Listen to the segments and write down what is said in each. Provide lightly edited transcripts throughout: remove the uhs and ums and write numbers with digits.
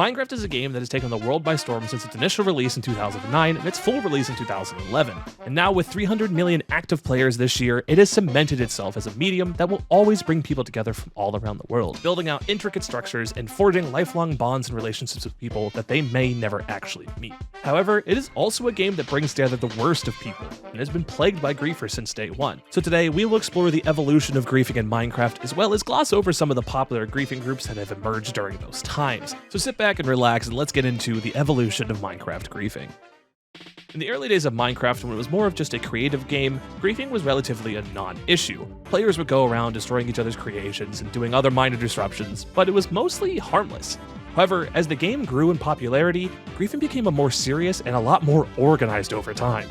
Minecraft is a game that has taken the world by storm since its initial release in 2009 and its full release in 2011. And now with 300 million active players this year, it has cemented itself as a medium that will always bring people together from all around the world, building out intricate structures and forging lifelong bonds and relationships with people that they may never actually meet. However, it is also a game that brings together the worst of people, and has been plagued by griefers since day one. So today, we will explore the evolution of griefing in Minecraft, as well as gloss over some of the popular griefing groups that have emerged during those times. So sit back and relax, and let's get into the evolution of Minecraft griefing. In the early days of Minecraft, when it was more of just a creative game, griefing was relatively a non-issue. Players would go around destroying each other's creations and doing other minor disruptions, but it was mostly harmless. However, as the game grew in popularity, griefing became a more serious and a lot more organized over time.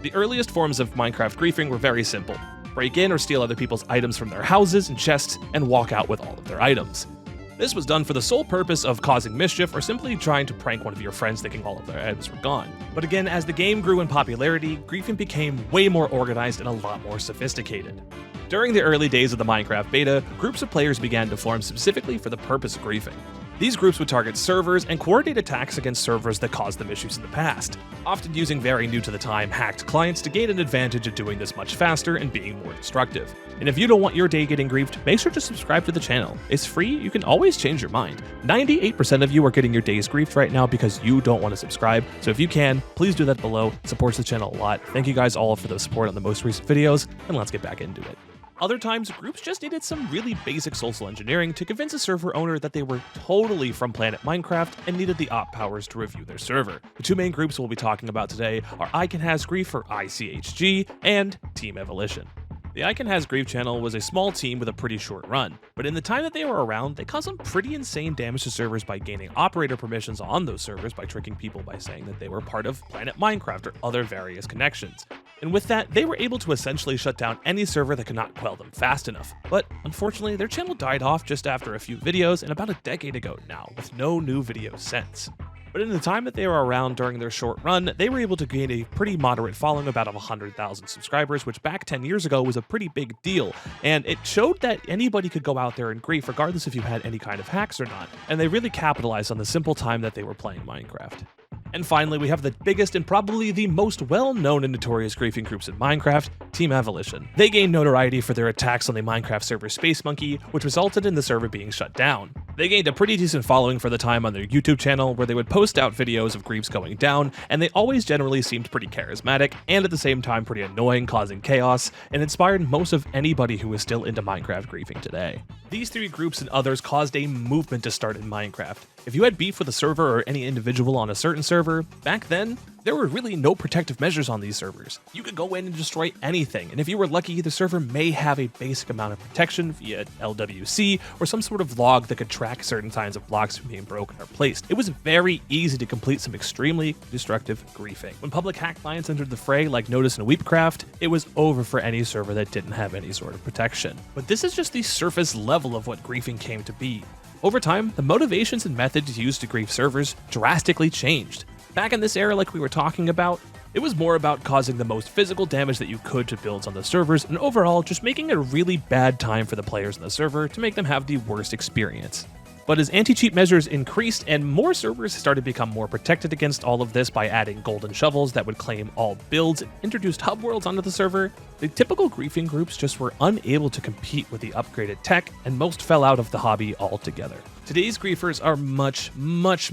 The earliest forms of Minecraft griefing were very simple: break in or steal other people's items from their houses and chests, and walk out with all of their items. This was done for the sole purpose of causing mischief or simply trying to prank one of your friends thinking all of their items were gone. But again, as the game grew in popularity, griefing became way more organized and a lot more sophisticated. During the early days of the Minecraft beta, groups of players began to form specifically for the purpose of griefing. These groups would target servers and coordinate attacks against servers that caused them issues in the past, often using very new to the time hacked clients to gain an advantage of doing this much faster and being more destructive. And if you don't want your day getting griefed, make sure to subscribe to the channel. It's free, you can always change your mind. 98% of you are getting your days griefed right now because you don't want to subscribe, so if you can, please do that below. It supports the channel a lot. Thank you guys all for the support on the most recent videos, and let's get back into it. Other times, groups just needed some really basic social engineering to convince a server owner that they were totally from Planet Minecraft and needed the op powers to review their server. The two main groups we'll be talking about today are Ionhasgrief, or ICHG, and Team Avolition. The Ionhasgrief channel was a small team with a pretty short run, but in the time that they were around, they caused some pretty insane damage to servers by gaining operator permissions on those servers by tricking people by saying that they were part of Planet Minecraft or other various connections. And with that, they were able to essentially shut down any server that could not quell them fast enough. But unfortunately, their channel died off just after a few videos and about a decade ago now, with no new videos since. But in the time that they were around during their short run, they were able to gain a pretty moderate following, about 100,000 subscribers, which back 10 years ago was a pretty big deal. And it showed that anybody could go out there and grief regardless if you had any kind of hacks or not. And they really capitalized on the simple time that they were playing Minecraft. And finally, we have the biggest and probably the most well-known and notorious griefing groups in Minecraft, Team Avolition. They gained notoriety for their attacks on the Minecraft server Space Monkey, which resulted in the server being shut down. They gained a pretty decent following for the time on their YouTube channel, where they would post out videos of griefs going down, and they always generally seemed pretty charismatic, and at the same time pretty annoying, causing chaos, and inspired most of anybody who is still into Minecraft griefing today. These three groups and others caused a movement to start in Minecraft. If you had beef with a server or any individual on a certain server, back then, there were really no protective measures on these servers. You could go in and destroy anything, and if you were lucky, the server may have a basic amount of protection via LWC or some sort of log that could track certain kinds of blocks from being broken or placed. It was very easy to complete some extremely destructive griefing. When public hack clients entered the fray like Notice and Weepcraft, it was over for any server that didn't have any sort of protection. But this is just the surface level of what griefing came to be. Over time, the motivations and methods used to grief servers drastically changed. Back in this era, like we were talking about, it was more about causing the most physical damage that you could to builds on the servers, and overall just making it a really bad time for the players on the server to make them have the worst experience. But as anti-cheat measures increased and more servers started to become more protected against all of this by adding golden shovels that would claim all builds and introduced hub worlds onto the server, the typical griefing groups just were unable to compete with the upgraded tech, and most fell out of the hobby altogether. Today's griefers are much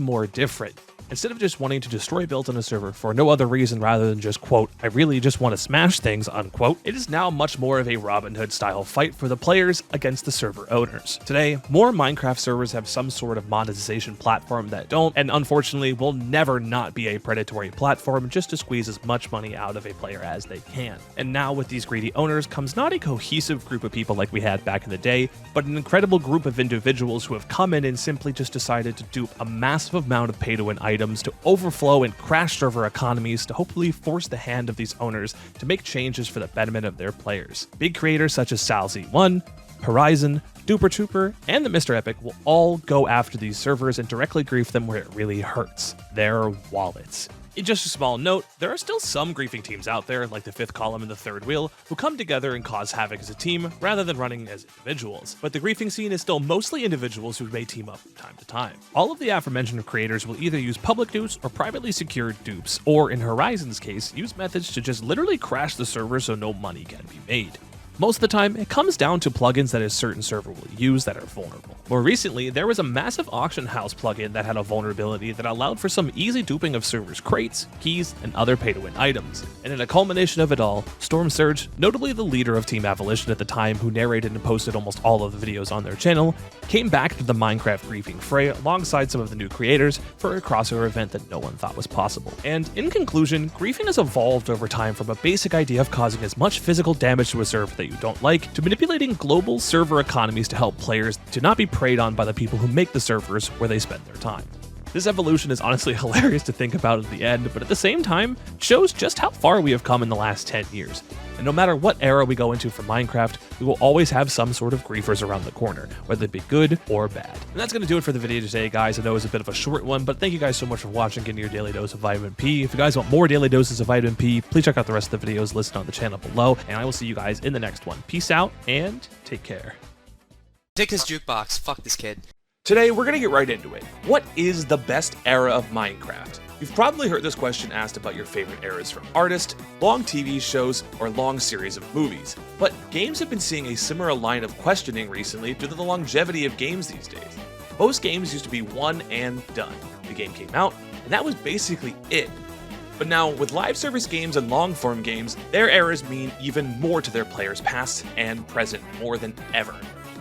more different. Instead of just wanting to destroy builds on a server for no other reason rather than just, quote, I really just want to smash things, unquote, it is now much more of a Robin Hood style fight for the players against the server owners. Today, more Minecraft servers have some sort of monetization platform that don't, and unfortunately will never not be a predatory platform just to squeeze as much money out of a player as they can. And now with these greedy owners comes not a cohesive group of people like we had back in the day, but an incredible group of individuals who have come in and simply just decided to dupe a massive amount of pay-to-win items to overflow and crash server economies to hopefully force the hand of these owners to make changes for the betterment of their players. Big creators such as SalZ1, Horizon, Duper Trooper, and the Mr. Epic will all go after these servers and directly grief them where it really hurts: their wallets. Just a small note, there are still some griefing teams out there, like the Fifth Column and the Third Wheel, who come together and cause havoc as a team rather than running as individuals. But the griefing scene is still mostly individuals who may team up from time to time. All of the aforementioned creators will either use public dupes or privately secured dupes, or in Horizon's case, use methods to just literally crash the server so no money can be made. Most of the time, it comes down to plugins that a certain server will use that are vulnerable. More recently, there was a massive auction house plugin that had a vulnerability that allowed for some easy duping of servers' crates, keys, and other pay-to-win items. And in a culmination of it all, Storm Surge, notably the leader of Team Avolition at the time who narrated and posted almost all of the videos on their channel, came back to the Minecraft griefing fray alongside some of the new creators for a crossover event that no one thought was possible. And in conclusion, griefing has evolved over time from a basic idea of causing as much physical damage to a server that you don't like, to manipulating global server economies to help players to not be preyed on by the people who make the servers where they spend their time. This evolution is honestly hilarious to think about at the end, but at the same time, shows just how far we have come in the last 10 years. And no matter what era we go into for Minecraft, we will always have some sort of griefers around the corner, whether it be good or bad. And that's going to do it for the video today, guys. I know it was a bit of a short one, but thank you guys so much for watching, getting your daily dose of vitamin P. If you guys want more daily doses of vitamin P, please check out the rest of the videos listed on the channel below, and I will see you guys in the next one. Peace out, and take care. Take this jukebox. Fuck this kid. Today, we're going to get right into it. What is the best era of Minecraft? You've probably heard this question asked about your favorite eras from artists, long TV shows, or long series of movies. But games have been seeing a similar line of questioning recently due to the longevity of games these days. Most games used to be one and done. The game came out, and that was basically it. But now, with live service games and long-form games, their eras mean even more to their players past and present more than ever.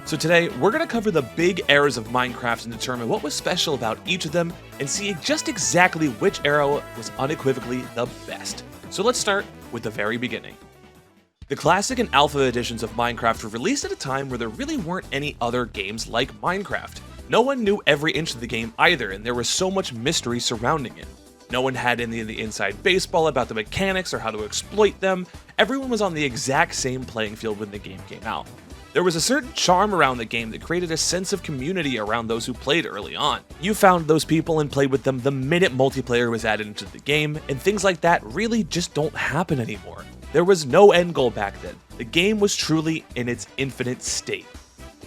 So today, we're going to cover the big eras of Minecraft and determine what was special about each of them and see just exactly which era was unequivocally the best. So let's start with the very beginning. The classic and alpha editions of Minecraft were released at a time where there really weren't any other games like Minecraft. No one knew every inch of the game either, and there was so much mystery surrounding it. No one had any of the inside baseball about the mechanics or how to exploit them. Everyone was on the exact same playing field when the game came out. There was a certain charm around the game that created a sense of community around those who played early on. You found those people and played with them the minute multiplayer was added into the game, and things like that really just don't happen anymore. There was no end goal back then. The game was truly in its infinite state.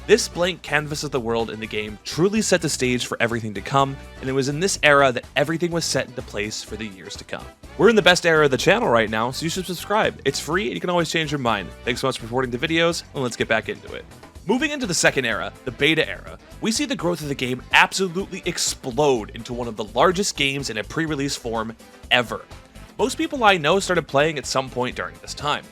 This blank canvas of the world in the game truly set the stage for everything to come, and it was in this era that everything was set into place for the years to come. We're in the best era of the channel right now, so you should subscribe. It's free and you can always change your mind. Thanks so much for supporting the videos, and let's get back into it. Moving into the second era, the beta era, we see the growth of the game absolutely explode into one of the largest games in a pre-release form ever. Most people I know started playing at some point during this time.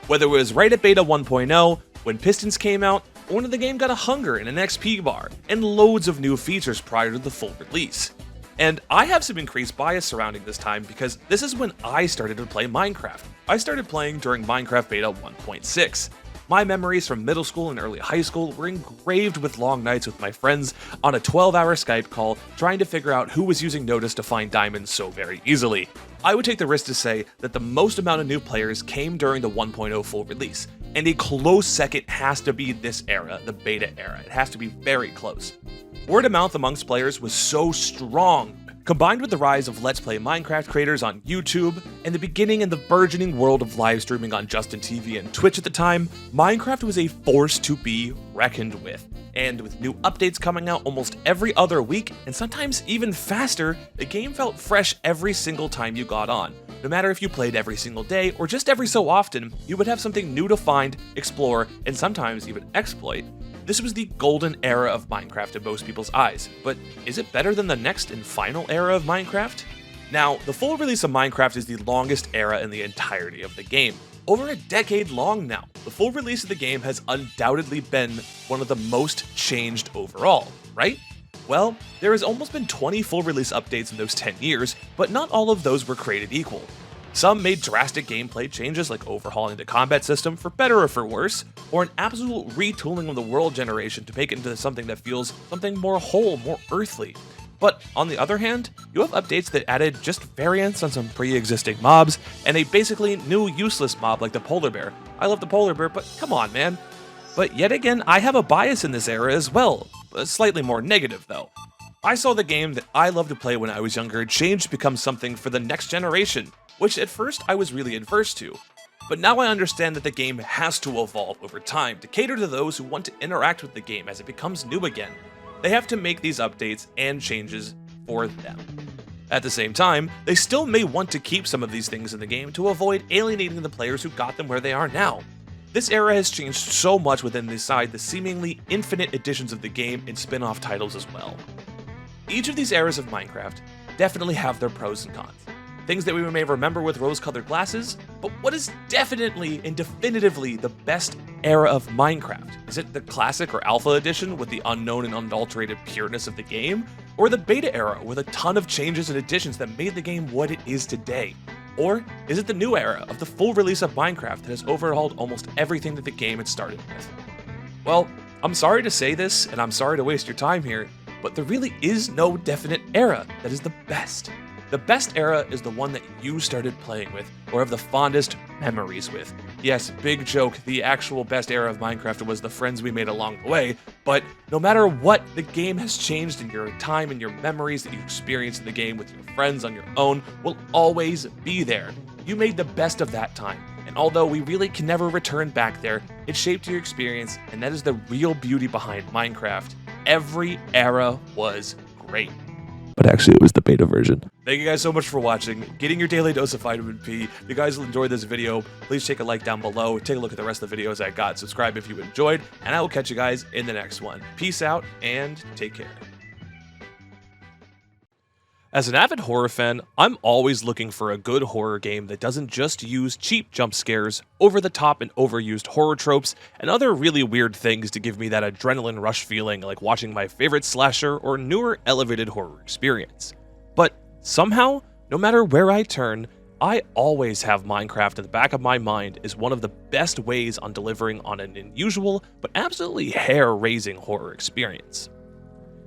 Whether it was right at beta 1.0, when Pistons came out, or when the game got a hunger and an XP bar, and loads of new features prior to the full release. And I have some increased bias surrounding this time because this is when I started to play Minecraft. I started playing during Minecraft Beta 1.6. My memories from middle school and early high school were engraved with long nights with my friends on a 12-hour Skype call trying to figure out who was using Notice to find diamonds so very easily. I would take the risk to say that the most amount of new players came during the 1.0 full release, and a close second has to be this era, the beta era. It has to be very close. Word of mouth amongst players was so strong, combined with the rise of Let's Play Minecraft creators on YouTube, and the beginning and the burgeoning world of live streaming on Justin TV and Twitch at the time, Minecraft was a force to be reckoned with. And with new updates coming out almost every other week, and sometimes even faster, the game felt fresh every single time you got on. No matter if you played every single day or just every so often, you would have something new to find, explore, and sometimes even exploit. This was the golden era of Minecraft in most people's eyes, but is it better than the next and final era of Minecraft? Now, the full release of Minecraft is the longest era in the entirety of the game. Over a decade long now, the full release of the game has undoubtedly been one of the most changed overall, right? Well, there has almost been 20 full release updates in those 10 years, but not all of those were created equal. Some made drastic gameplay changes like overhauling the combat system for better or for worse, or an absolute retooling of the world generation to make it into something that feels something more whole, more earthly. But on the other hand, you have updates that added just variants on some pre-existing mobs, and a basically new useless mob like the polar bear. I love the polar bear, but come on, man. But yet again, I have a bias in this era as well, slightly more negative though. I saw the game that I loved to play when I was younger change to become something for the next generation, which at first I was really adverse to. But now I understand that the game has to evolve over time to cater to those who want to interact with the game as it becomes new again. They have to make these updates and changes for them. At the same time, they still may want to keep some of these things in the game to avoid alienating the players who got them where they are now. This era has changed so much within the seemingly infinite editions of the game and spin-off titles as well. Each of these eras of Minecraft definitely have their pros and cons. Things that we may remember with rose-colored glasses, but what is definitely and definitively the best era of Minecraft? Is it the classic or alpha edition with the unknown and unadulterated pureness of the game? Or the beta era with a ton of changes and additions that made the game what it is today? Or is it the new era of the full release of Minecraft that has overhauled almost everything that the game had started with? Well, I'm sorry to say this, and I'm sorry to waste your time here, but there really is no definite era that is the best. The best era is the one that you started playing with, or have the fondest memories with. Yes, big joke, the actual best era of Minecraft was the friends we made along the way, but no matter what, the game has changed, and your time and your memories that you experienced in the game with your friends on your own will always be there. You made the best of that time, and although we really can never return back there, it shaped your experience, and that is the real beauty behind Minecraft. Every era was great. But actually, it was the beta version. Thank you guys so much for watching, getting your daily dose of vitamin P. If you guys enjoyed this video, please take a like down below, take a look at the rest of the videos I got, subscribe if you enjoyed, and I will catch you guys in the next one. Peace out, and take care. As an avid horror fan, I'm always looking for a good horror game that doesn't just use cheap jump scares, over-the-top and overused horror tropes, and other really weird things to give me that adrenaline rush feeling like watching my favorite slasher or newer elevated horror experience. But somehow, no matter where I turn, I always have Minecraft in the back of my mind as one of the best ways on delivering on an unusual but absolutely hair-raising horror experience.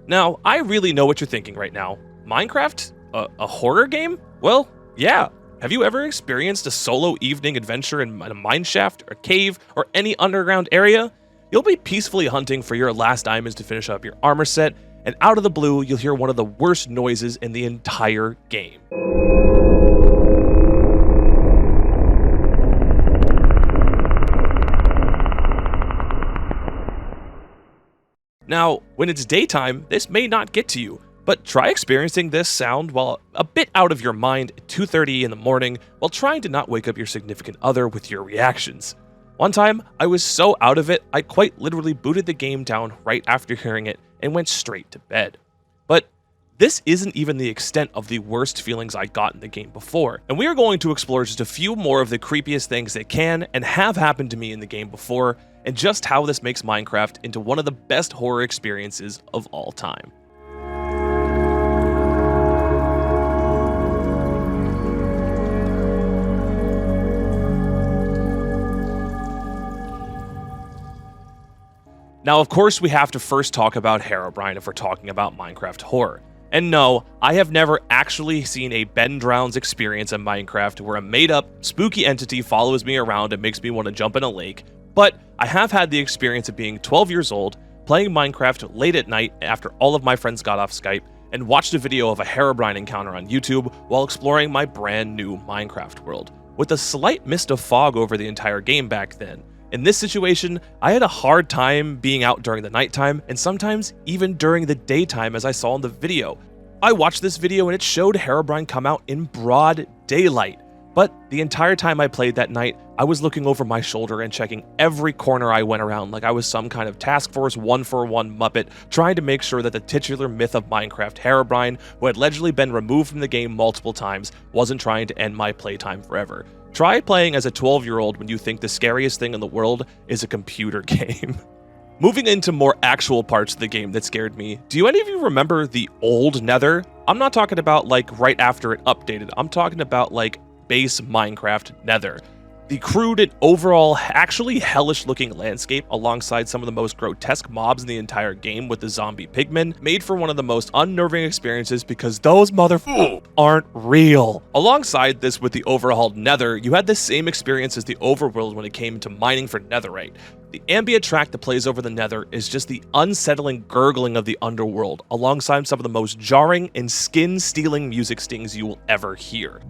Now, I really know what you're thinking right now. Minecraft? A horror game? Well, yeah. Have you ever experienced a solo evening adventure in a mineshaft, or cave, or any underground area? You'll be peacefully hunting for your last diamonds to finish up your armor set, and out of the blue, you'll hear one of the worst noises in the entire game. Now, when it's daytime, this may not get to you, but try experiencing this sound while a bit out of your mind at 2:30 in the morning while trying to not wake up your significant other with your reactions. One time, I was so out of it, I quite literally booted the game down right after hearing it and went straight to bed. But this isn't even the extent of the worst feelings I got in the game before, and we are going to explore just a few more of the creepiest things that can and have happened to me in the game before, and just how this makes Minecraft into one of the best horror experiences of all time. Now, of course, we have to first talk about Herobrine if we're talking about Minecraft horror. And no, I have never actually seen a Ben Drowns experience in Minecraft where a made-up, spooky entity follows me around and makes me want to jump in a lake, but I have had the experience of being 12 years old, playing Minecraft late at night after all of my friends got off Skype, and watched a video of a Herobrine encounter on YouTube while exploring my brand new Minecraft world, with a slight mist of fog over the entire game back then. In this situation, I had a hard time being out during the nighttime, and sometimes even during the daytime as I saw in the video. I watched this video and it showed Herobrine come out in broad daylight. But the entire time I played that night, I was looking over my shoulder and checking every corner I went around like I was some kind of Task Force 141 Muppet, trying to make sure that the titular myth of Minecraft, Herobrine, who had allegedly been removed from the game multiple times, wasn't trying to end my playtime forever. Try playing as a 12-year-old when you think the scariest thing in the world is a computer game. Moving into more actual parts of the game that scared me, do any of you remember the old Nether? I'm not talking about like right after it updated, I'm talking about like base Minecraft Nether. The crude and overall actually hellish looking landscape alongside some of the most grotesque mobs in the entire game with the zombie pigmen made for one of the most unnerving experiences because those motherfuckers aren't real. Alongside this with the overhauled Nether, you had the same experience as the overworld when it came to mining for netherite. The ambient track that plays over the Nether is just the unsettling gurgling of the underworld alongside some of the most jarring and skin-stealing music stings you will ever hear.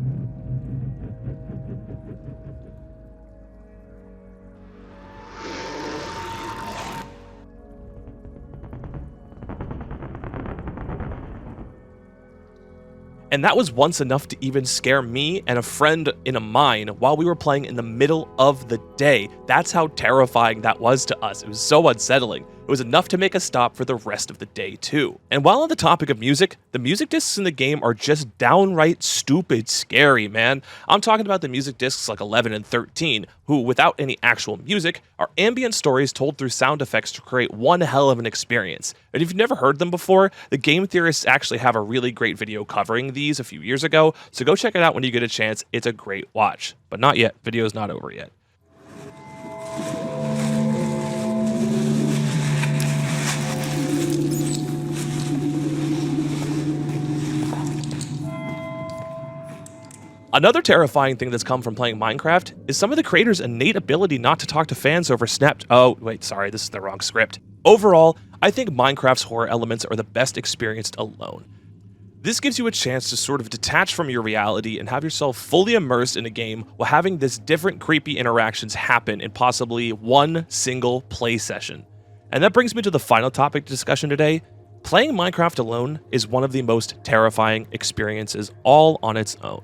And that was once enough to even scare me and a friend in a mine while we were playing in the middle of the day. That's how terrifying that was to us. It was so unsettling. It was enough to make us stop for the rest of the day too. And while on the topic of music, the music discs in the game are just downright stupid scary, man. I'm talking about the music discs like 11 and 13, who without any actual music, are ambient stories told through sound effects to create one hell of an experience. And if you've never heard them before, the game theorists actually have a really great video covering these a few years ago, so go check it out when you get a chance. It's a great watch. But not yet, video's not over yet. Another terrifying thing that's come from playing Minecraft is some of the creators' innate ability not to talk to fans over Snapped. Oh, wait, sorry, this is the wrong script. Overall, I think Minecraft's horror elements are the best experienced alone. This gives you a chance to sort of detach from your reality and have yourself fully immersed in a game while having this different creepy interactions happen in possibly one single play session. And that brings me to the final topic of discussion today. Playing Minecraft alone is one of the most terrifying experiences all on its own.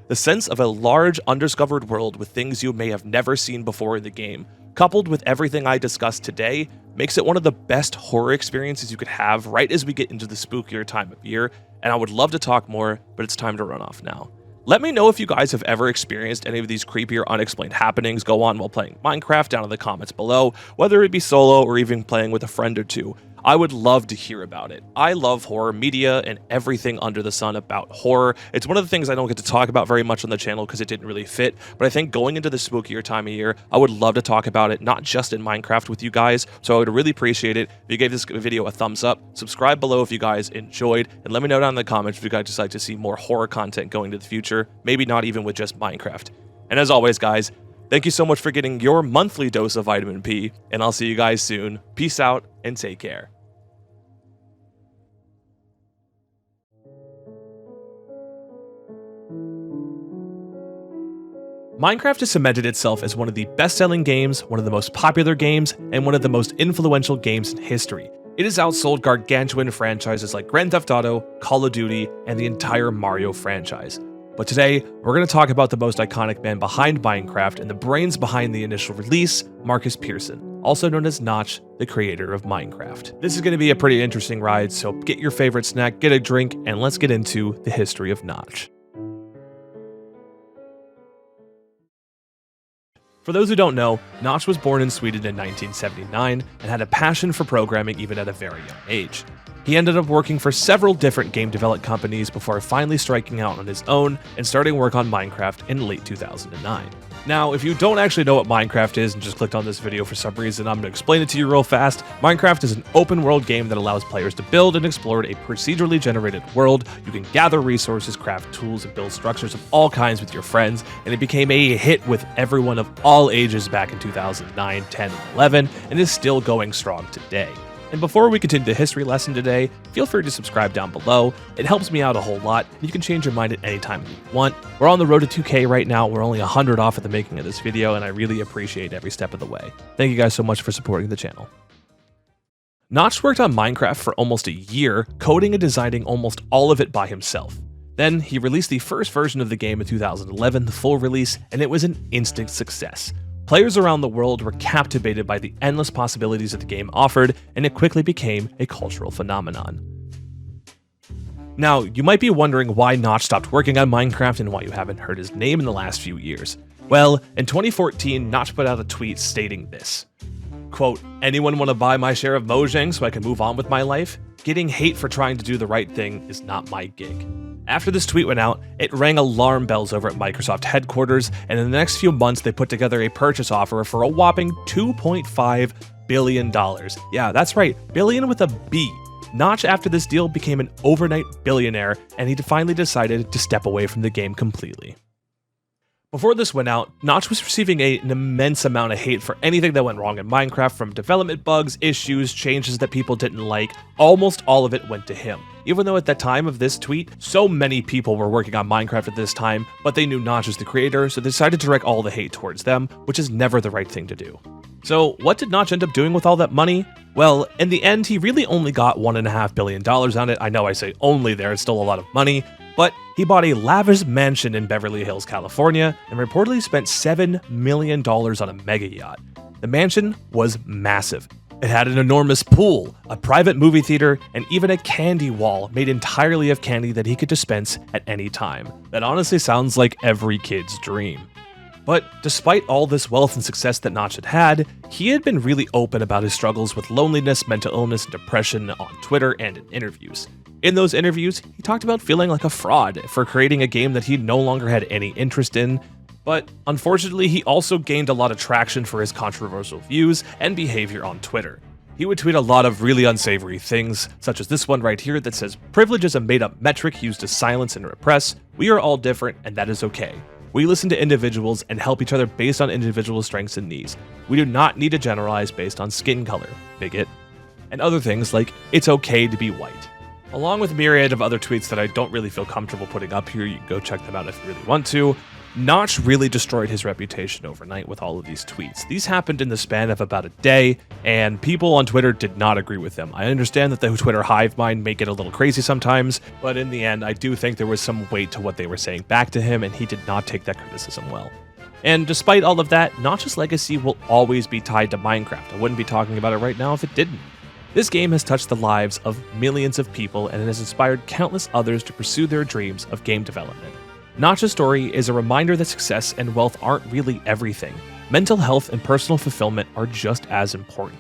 The sense of a large, undiscovered world with things you may have never seen before in the game, coupled with everything I discussed today, makes it one of the best horror experiences you could have right as we get into the spookier time of year, and I would love to talk more, but it's time to run off now. Let me know if you guys have ever experienced any of these creepy or unexplained happenings go on while playing Minecraft down in the comments below, whether it be solo or even playing with a friend or two. I would love to hear about it. I love horror media and everything under the sun about horror. It's one of the things I don't get to talk about very much on the channel because it didn't really fit, but I think going into the spookier time of year, I would love to talk about it, not just in Minecraft with you guys, so I would really appreciate it if you gave this video a thumbs up, subscribe below if you guys enjoyed, and let me know down in the comments if you guys decide to see more horror content going to the future, maybe not even with just Minecraft. And as always, guys, thank you so much for getting your monthly dose of vitamin P, and I'll see you guys soon. Peace out, and take care. Minecraft has cemented itself as one of the best-selling games, one of the most popular games, and one of the most influential games in history. It has outsold gargantuan franchises like Grand Theft Auto, Call of Duty, and the entire Mario franchise. But today, we're going to talk about the most iconic man behind Minecraft and the brains behind the initial release, Marcus Pearson, also known as Notch, the creator of Minecraft. This is going to be a pretty interesting ride, so get your favorite snack, get a drink, and let's get into the history of Notch. For those who don't know, Notch was born in Sweden in 1979 and had a passion for programming even at a very young age. He ended up working for several different game development companies before finally striking out on his own and starting work on Minecraft in late 2009. Now, if you don't actually know what Minecraft is and just clicked on this video for some reason, I'm going to explain it to you real fast. Minecraft is an open world game that allows players to build and explore a procedurally generated world. You can gather resources, craft tools, and build structures of all kinds with your friends, and it became a hit with everyone of all ages back in 2009, 10, and 11, and is still going strong today. And before we continue the history lesson today, feel free to subscribe down below. It helps me out a whole lot, and you can change your mind at any time you want. We're on the road to 2K right now. We're only 100 off at the making of this video, and I really appreciate every step of the way. Thank you guys so much for supporting the channel. Notch worked on Minecraft for almost a year, coding and designing almost all of it by himself. Then he released the first version of the game in 2011, the full release, and it was an instant success. Players around the world were captivated by the endless possibilities that the game offered, and it quickly became a cultural phenomenon. Now, you might be wondering why Notch stopped working on Minecraft and why you haven't heard his name in the last few years. Well, in 2014, Notch put out a tweet stating this, quote, "Anyone want to buy my share of Mojang so I can move on with my life? Getting hate for trying to do the right thing is not my gig." After this tweet went out, it rang alarm bells over at Microsoft headquarters, and in the next few months they put together a purchase offer for a whopping $2.5 billion. Yeah, that's right, billion with a B. Notch, after this deal, became an overnight billionaire, and he finally decided to step away from the game completely. Before this went out, Notch was receiving an immense amount of hate for anything that went wrong in Minecraft, from development bugs, issues, changes that people didn't like. Almost all of it went to him. Even though at the time of this tweet, so many people were working on Minecraft at this time, but they knew Notch was the creator, so they decided to direct all the hate towards them, which is never the right thing to do. So what did Notch end up doing with all that money? Well, in the end, he really only got $1.5 billion on it. I know I say only there, it's still a lot of money, but he bought a lavish mansion in Beverly Hills, California, and reportedly spent $7 million on a mega yacht. The mansion was massive. It had an enormous pool, a private movie theater, and even a candy wall made entirely of candy that he could dispense at any time. That honestly sounds like every kid's dream. But despite all this wealth and success that Notch had, he had been really open about his struggles with loneliness, mental illness, and depression on Twitter and in interviews. In those interviews, he talked about feeling like a fraud for creating a game that he no longer had any interest in, but unfortunately he also gained a lot of traction for his controversial views and behavior on Twitter. He would tweet a lot of really unsavory things, such as this one right here that says, "Privilege is a made-up metric used to silence and repress. We are all different, and that is okay. We listen to individuals and help each other based on individual strengths and needs. We do not need to generalize based on skin color, bigot." And other things like, "It's okay to be white." Along with a myriad of other tweets that I don't really feel comfortable putting up here, you can go check them out if you really want to. Notch really destroyed his reputation overnight with all of these tweets. These happened in the span of about a day, and people on Twitter did not agree with him. I understand that the Twitter hive mind may get a little crazy sometimes, but in the end, I do think there was some weight to what they were saying back to him, and he did not take that criticism well. And despite all of that, Notch's legacy will always be tied to Minecraft. I wouldn't be talking about it right now if it didn't. This game has touched the lives of millions of people, and it has inspired countless others to pursue their dreams of game development. Notch's story is a reminder that success and wealth aren't really everything. Mental health and personal fulfillment are just as important.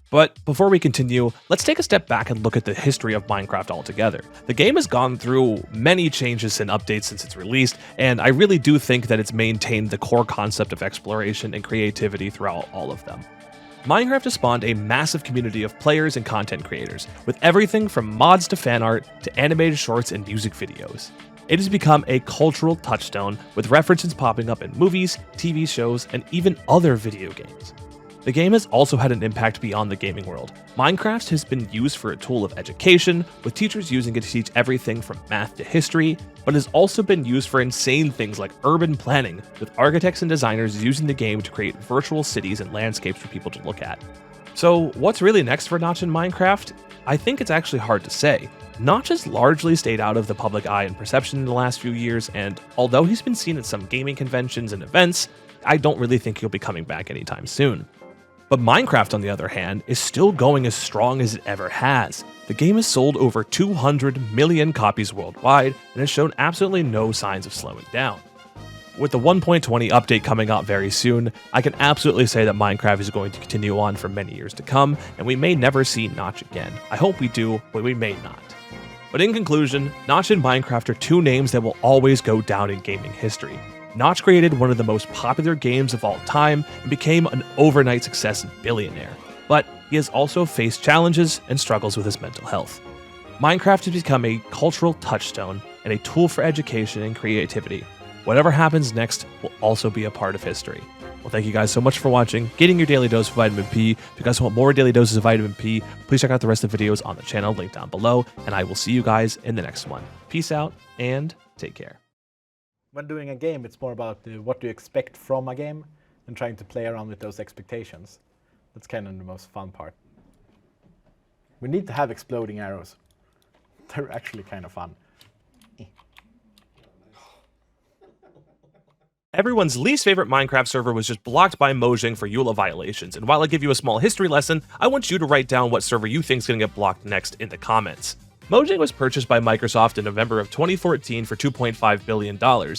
But before we continue, let's take a step back and look at the history of Minecraft altogether. The game has gone through many changes and updates since its release, and I really do think that it's maintained the core concept of exploration and creativity throughout all of them. Minecraft has spawned a massive community of players and content creators, with everything from mods to fan art to animated shorts and music videos. It has become a cultural touchstone, with references popping up in movies, TV shows, and even other video games. The game has also had an impact beyond the gaming world. Minecraft has been used for a tool of education, with teachers using it to teach everything from math to history, but has also been used for insane things like urban planning, with architects and designers using the game to create virtual cities and landscapes for people to look at. So what's really next for Notch in Minecraft? I think it's actually hard to say. Notch has largely stayed out of the public eye and perception in the last few years, and although he's been seen at some gaming conventions and events, I don't really think he'll be coming back anytime soon. But Minecraft, on the other hand, is still going as strong as it ever has. The game has sold over 200 million copies worldwide and has shown absolutely no signs of slowing down. With the 1.20 update coming out very soon, I can absolutely say that Minecraft is going to continue on for many years to come, and we may never see Notch again. I hope we do, but we may not. But in conclusion, Notch and Minecraft are two names that will always go down in gaming history. Notch created one of the most popular games of all time and became an overnight success and billionaire, but he has also faced challenges and struggles with his mental health. Minecraft has become a cultural touchstone and a tool for education and creativity. Whatever happens next will also be a part of history. Well, thank you guys so much for watching, getting your daily dose of vitamin P. If you guys want more daily doses of vitamin P, please check out the rest of the videos on the channel, linked down below, and I will see you guys in the next one. Peace out, and take care. When doing a game, it's more about what do you expect from a game and trying to play around with those expectations. That's kind of the most fun part. We need to have exploding arrows. They're actually kind of fun. Everyone's least favorite Minecraft server was just blocked by Mojang for EULA violations, and while I give you a small history lesson, I want you to write down what server you think is going to get blocked next in the comments. Mojang was purchased by Microsoft in November of 2014 for $2.5 billion,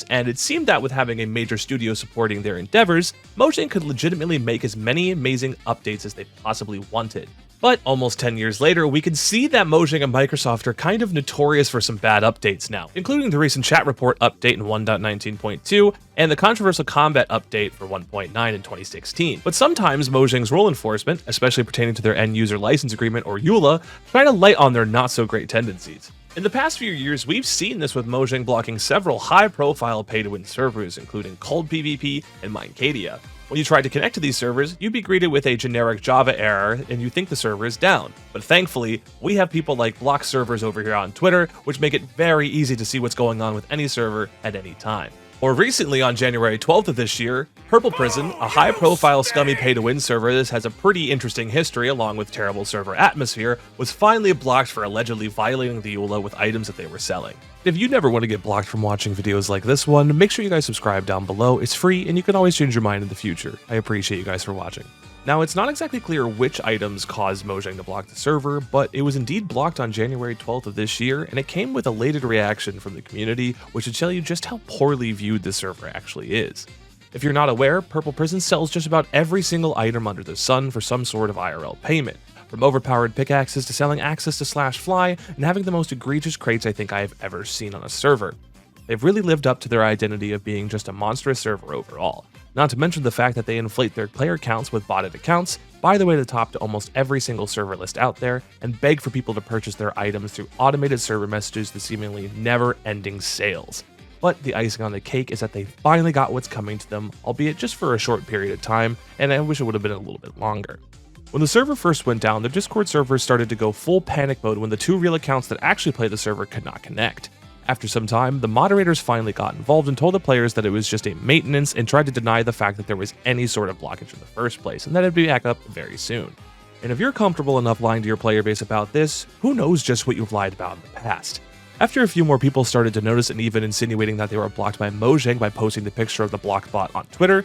and it seemed that with having a major studio supporting their endeavors, Mojang could legitimately make as many amazing updates as they possibly wanted. But almost 10 years later, we can see that Mojang and Microsoft are kind of notorious for some bad updates now, including the recent chat report update in 1.19.2 and the controversial combat update for 1.9 in 2016. But sometimes Mojang's rule enforcement, especially pertaining to their end user license agreement or EULA, try to light on their not so great tendencies. In the past few years, we've seen this with Mojang blocking several high-profile pay-to-win servers, including Cold PvP and Minecadia. When you try to connect to these servers, you'd be greeted with a generic Java error and you think the server is down. But thankfully, we have people like block servers over here on Twitter, which make it very easy to see what's going on with any server at any time. More recently, on January 12th of this year, Purple Prison, a high-profile scummy pay-to-win server that has a pretty interesting history along with terrible server atmosphere, was finally blocked for allegedly violating the EULA with items that they were selling. If you never want to get blocked from watching videos like this one, make sure you guys subscribe down below. It's free and you can always change your mind in the future. I appreciate you guys for watching. Now, it's not exactly clear which items caused Mojang to block the server, but it was indeed blocked on January 12th of this year, and it came with a elated reaction from the community, which should tell you just how poorly viewed the server actually is. If you're not aware, Purple Prison sells just about every single item under the sun for some sort of IRL payment, from overpowered pickaxes to selling access to /fly and having the most egregious crates I think I have ever seen on a server. They've really lived up to their identity of being just a monstrous server overall. Not to mention the fact that they inflate their player counts with botted accounts, buy their way to the top to almost every single server list out there, and beg for people to purchase their items through automated server messages to seemingly never-ending sales. But the icing on the cake is that they finally got what's coming to them, albeit just for a short period of time, and I wish it would have been a little bit longer. When the server first went down, their Discord server started to go full panic mode when the two real accounts that actually play the server could not connect. After some time, the moderators finally got involved and told the players that it was just a maintenance and tried to deny the fact that there was any sort of blockage in the first place, and that it'd be back up very soon. And if you're comfortable enough lying to your player base about this, who knows just what you've lied about in the past. After a few more people started to notice and even insinuating that they were blocked by Mojang by posting the picture of the blocked bot on Twitter,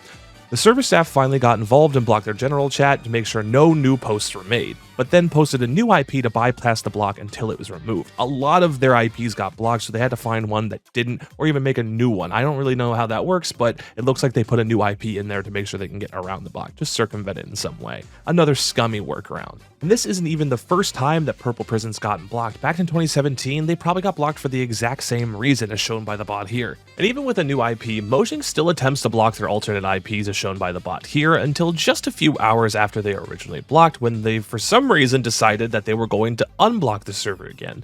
the server staff finally got involved and blocked their general chat to make sure no new posts were made, but then posted a new IP to bypass the block until it was removed. A lot of their IPs got blocked, so they had to find one that didn't, or even make a new one. I don't really know how that works, but it looks like they put a new IP in there to make sure they can get around the block, just circumvent it in some way. Another scummy workaround. And this isn't even the first time that Purple Prison's gotten blocked. Back in 2017, they probably got blocked for the exact same reason as shown by the bot here. And even with a new IP, Mojang still attempts to block their alternate IPs as shown by the bot here until just a few hours after they were originally blocked, when they, for some reason, decided that they were going to unblock the server again.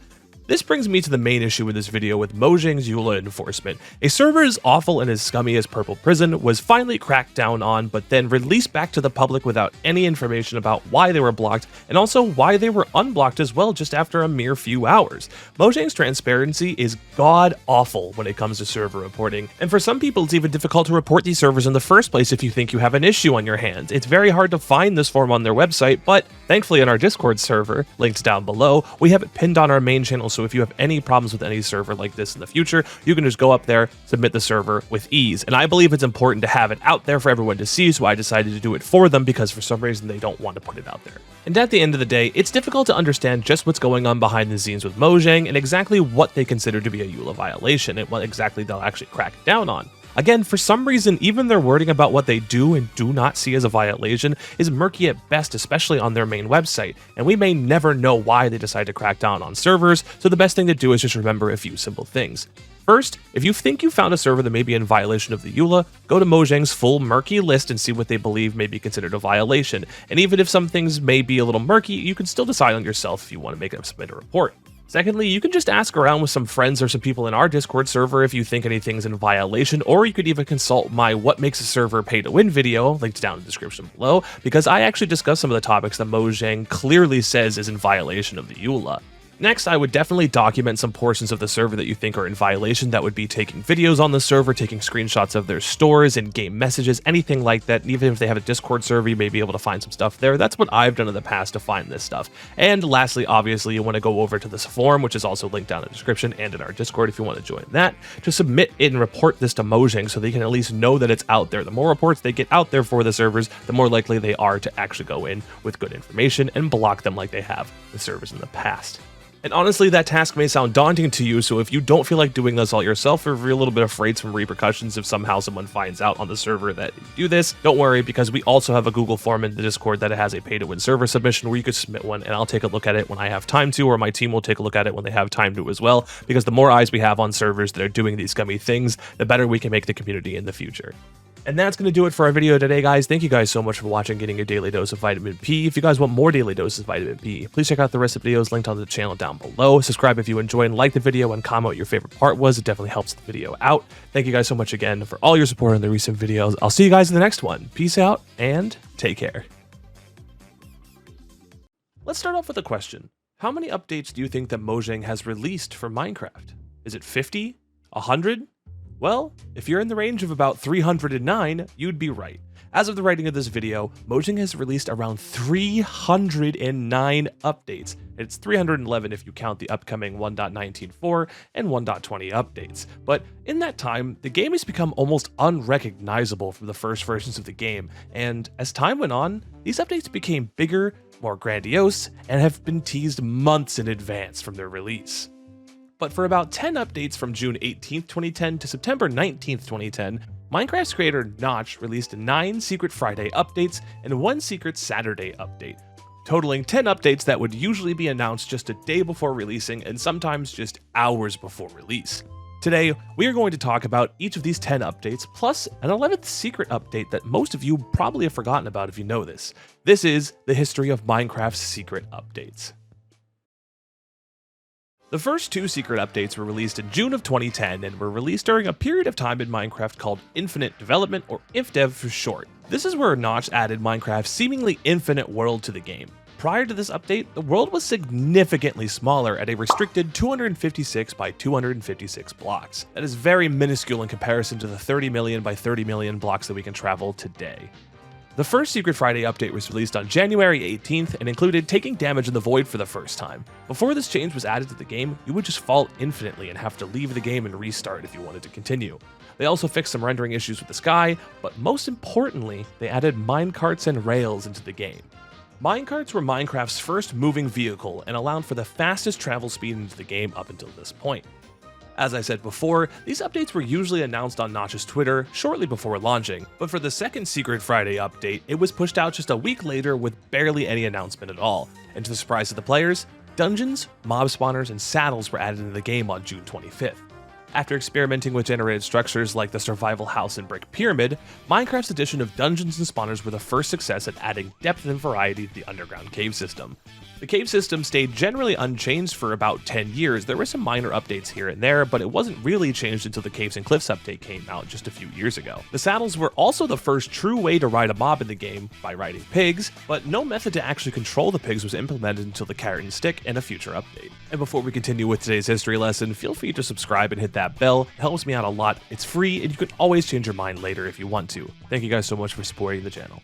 This brings me to the main issue with this video with Mojang's EULA enforcement. A server as awful and as scummy as Purple Prison was finally cracked down on, but then released back to the public without any information about why they were blocked, and also why they were unblocked as well just after a mere few hours. Mojang's transparency is god-awful when it comes to server reporting, and for some people it's even difficult to report these servers in the first place if you think you have an issue on your hands. It's very hard to find this form on their website, but thankfully on our Discord server, linked down below, we have it pinned on our main channel, so if you have any problems with any server like this in the future, you can just go up there, submit the server with ease. And I believe it's important to have it out there for everyone to see, so I decided to do it for them because for some reason they don't want to put it out there. And at the end of the day, it's difficult to understand just what's going on behind the scenes with Mojang and exactly what they consider to be a EULA violation and what exactly they'll actually crack down on. Again, for some reason, even their wording about what they do and do not see as a violation is murky at best, especially on their main website, and we may never know why they decide to crack down on servers, so the best thing to do is just remember a few simple things. First, if you think you found a server that may be in violation of the EULA, go to Mojang's full murky list and see what they believe may be considered a violation, and even if some things may be a little murky, you can still decide on yourself if you want to submit a report. Secondly, you can just ask around with some friends or some people in our Discord server if you think anything's in violation, or you could even consult my What Makes a Server Pay to Win video, linked down in the description below, because I actually discussed some of the topics that Mojang clearly says is in violation of the EULA. Next, I would definitely document some portions of the server that you think are in violation. That would be taking videos on the server, taking screenshots of their stores, in-game messages, anything like that. And even if they have a Discord server, you may be able to find some stuff there. That's what I've done in the past to find this stuff. And lastly, obviously, you want to go over to this forum, which is also linked down in the description and in our Discord if you want to join that, to submit it and report this to Mojang so they can at least know that it's out there. The more reports they get out there for the servers, the more likely they are to actually go in with good information and block them like they have with servers in the past. And honestly, that task may sound daunting to you, so if you don't feel like doing this all yourself, or if you're a little bit afraid some repercussions if somehow someone finds out on the server that you do this, don't worry, because we also have a Google form in the Discord that has a pay-to-win server submission where you could submit one, and I'll take a look at it when I have time to, or my team will take a look at it when they have time to as well, because the more eyes we have on servers that are doing these scummy things, the better we can make the community in the future. And that's going to do it for our video today, guys. Thank you guys so much for watching, getting your daily dose of vitamin P. If you guys want more daily doses of vitamin P, please check out the rest of the videos linked on the channel down below. Subscribe if you enjoyed and like the video, and comment what your favorite part was. It definitely helps the video out. Thank you guys so much again for all your support in the recent videos. I'll see you guys in the next one. Peace out, and take care. Let's start off with a question. How many updates do you think that Mojang has released for Minecraft? Is it 50? 100? Well, if you're in the range of about 309, you'd be right. As of the writing of this video, Mojang has released around 309 updates. It's 311 if you count the upcoming 1.19.4 and 1.20 updates. But in that time, the game has become almost unrecognizable from the first versions of the game, and as time went on, these updates became bigger, more grandiose, and have been teased months in advance from their release. But for about 10 updates from June 18th, 2010 to September 19th, 2010, Minecraft's creator Notch released 9 Secret Friday updates and 1 Secret Saturday update, totaling 10 updates that would usually be announced just a day before releasing and sometimes just hours before release. Today, we are going to talk about each of these 10 updates, plus an 11th secret update that most of you probably have forgotten about if you know this. This is the history of Minecraft's secret updates. The first 2 secret updates were released in June of 2010 and were released during a period of time in Minecraft called Infinite Development, or InfDev for short. This is where Notch added Minecraft's seemingly infinite world to the game. Prior to this update, the world was significantly smaller at a restricted 256 by 256 blocks. That is very minuscule in comparison to the 30 million by 30 million blocks that we can travel today. The first Secret Friday update was released on January 18th and included taking damage in the void for the first time. Before this change was added to the game, you would just fall infinitely and have to leave the game and restart if you wanted to continue. They also fixed some rendering issues with the sky, but most importantly, they added minecarts and rails into the game. Minecarts were Minecraft's first moving vehicle and allowed for the fastest travel speed into the game up until this point. As I said before, these updates were usually announced on Notch's Twitter shortly before launching, but for the second Secret Friday update, it was pushed out just a week later with barely any announcement at all. And to the surprise of the players, dungeons, mob spawners, and saddles were added into the game on June 25th. After experimenting with generated structures like the survival house and brick pyramid, Minecraft's addition of dungeons and spawners were the first success at adding depth and variety to the underground cave system. The cave system stayed generally unchanged for about 10 years. There were some minor updates here and there, but it wasn't really changed until the Caves and Cliffs update came out just a few years ago. The saddles were also the first true way to ride a mob in the game, by riding pigs, but no method to actually control the pigs was implemented until the carrot and stick in a future update. And before we continue with today's history lesson, feel free to subscribe and hit that bell. It helps me out a lot. It's free, and you can always change your mind later if you want to. Thank you guys so much for supporting the channel.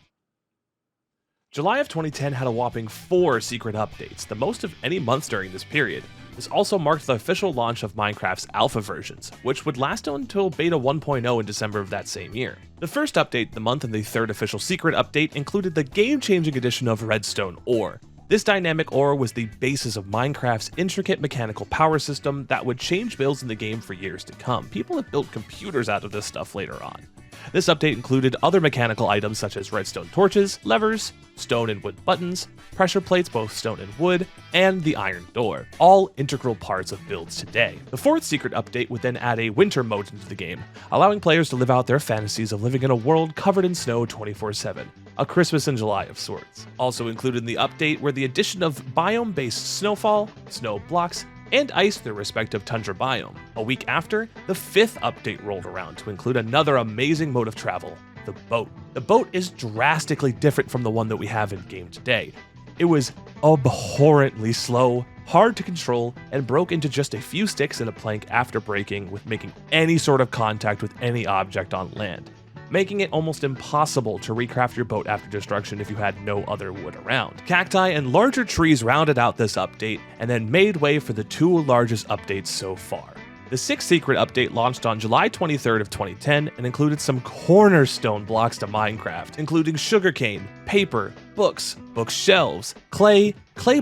July of 2010 had a whopping 4 secret updates, the most of any month during this period. This also marked the official launch of Minecraft's alpha versions, which would last until beta 1.0 in December of that same year. The first update of the month and the third official secret update included the game-changing addition of redstone ore. This dynamic ore was the basis of Minecraft's intricate mechanical power system that would change builds in the game for years to come. People have built computers out of this stuff later on. This update included other mechanical items such as redstone torches, levers, stone and wood buttons, pressure plates both stone and wood, and the iron door, all integral parts of builds today. The fourth secret update would then add a winter mode into the game, allowing players to live out their fantasies of living in a world covered in snow 24/7. A Christmas in July of sorts. Also included in the update were the addition of biome-based snowfall, snow blocks, and ice to their respective tundra biome. A week after, the fifth update rolled around to include another amazing mode of travel, the boat. The boat is drastically different from the one that we have in game today. It was abhorrently slow, hard to control, and broke into just a few sticks and a plank after breaking with making any sort of contact with any object on land, making it almost impossible to recraft your boat after destruction if you had no other wood around. Cacti and larger trees rounded out this update and then made way for the 2 largest updates so far. The sixth secret update launched on July 23rd of 2010 and included some cornerstone blocks to Minecraft, including sugarcane, paper, books, bookshelves, clay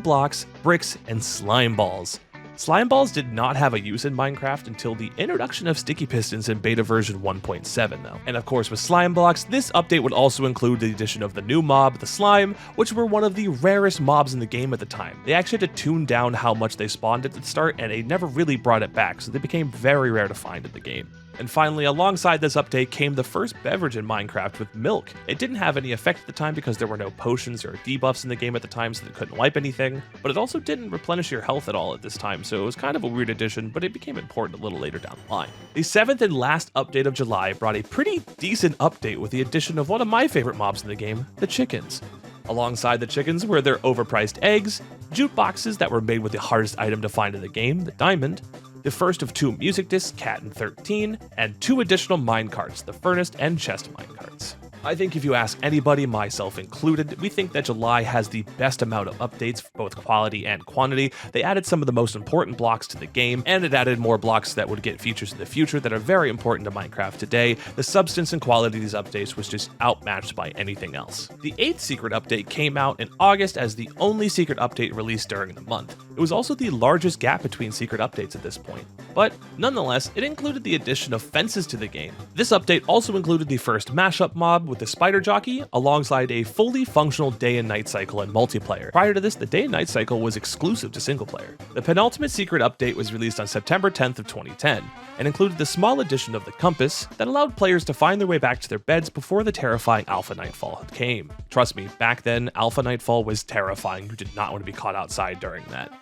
blocks, bricks, and slime balls. Slime balls did not have a use in Minecraft until the introduction of sticky pistons in beta version 1.7 though. And of course with slime blocks, this update would also include the addition of the new mob, the slime, which were one of the rarest mobs in the game at the time. They actually had to tune down how much they spawned at the start, and they never really brought it back, so they became very rare to find in the game. And finally, alongside this update came the first beverage in Minecraft with milk. It didn't have any effect at the time because there were no potions or debuffs in the game at the time, so they couldn't wipe anything, but it also didn't replenish your health at all at this time, so it was kind of a weird addition, but it became important a little later down the line. The 7th and last update of July brought a pretty decent update with the addition of one of my favorite mobs in the game, the chickens. Alongside the chickens were their overpriced eggs, jukeboxes that were made with the hardest item to find in the game, the diamond, the first of 2 music discs, Cat and 13, and 2 additional minecarts, the furnace and chest minecarts. I think if you ask anybody, myself included, we think that July has the best amount of updates, both quality and quantity. They added some of the most important blocks to the game, and it added more blocks that would get features in the future that are very important to Minecraft today. The substance and quality of these updates was just outmatched by anything else. The 8th secret update came out in August as the only secret update released during the month. It was also the largest gap between secret updates at this point. But nonetheless, it included the addition of fences to the game. This update also included the first mashup mob with the spider jockey, alongside a fully functional day and night cycle in multiplayer. Prior to this, the day and night cycle was exclusive to single player. The penultimate secret update was released on September 10th of 2010, and included the small addition of the compass that allowed players to find their way back to their beds before the terrifying Alpha Nightfall came. Trust me, back then, Alpha Nightfall was terrifying. You did not want to be caught outside during that.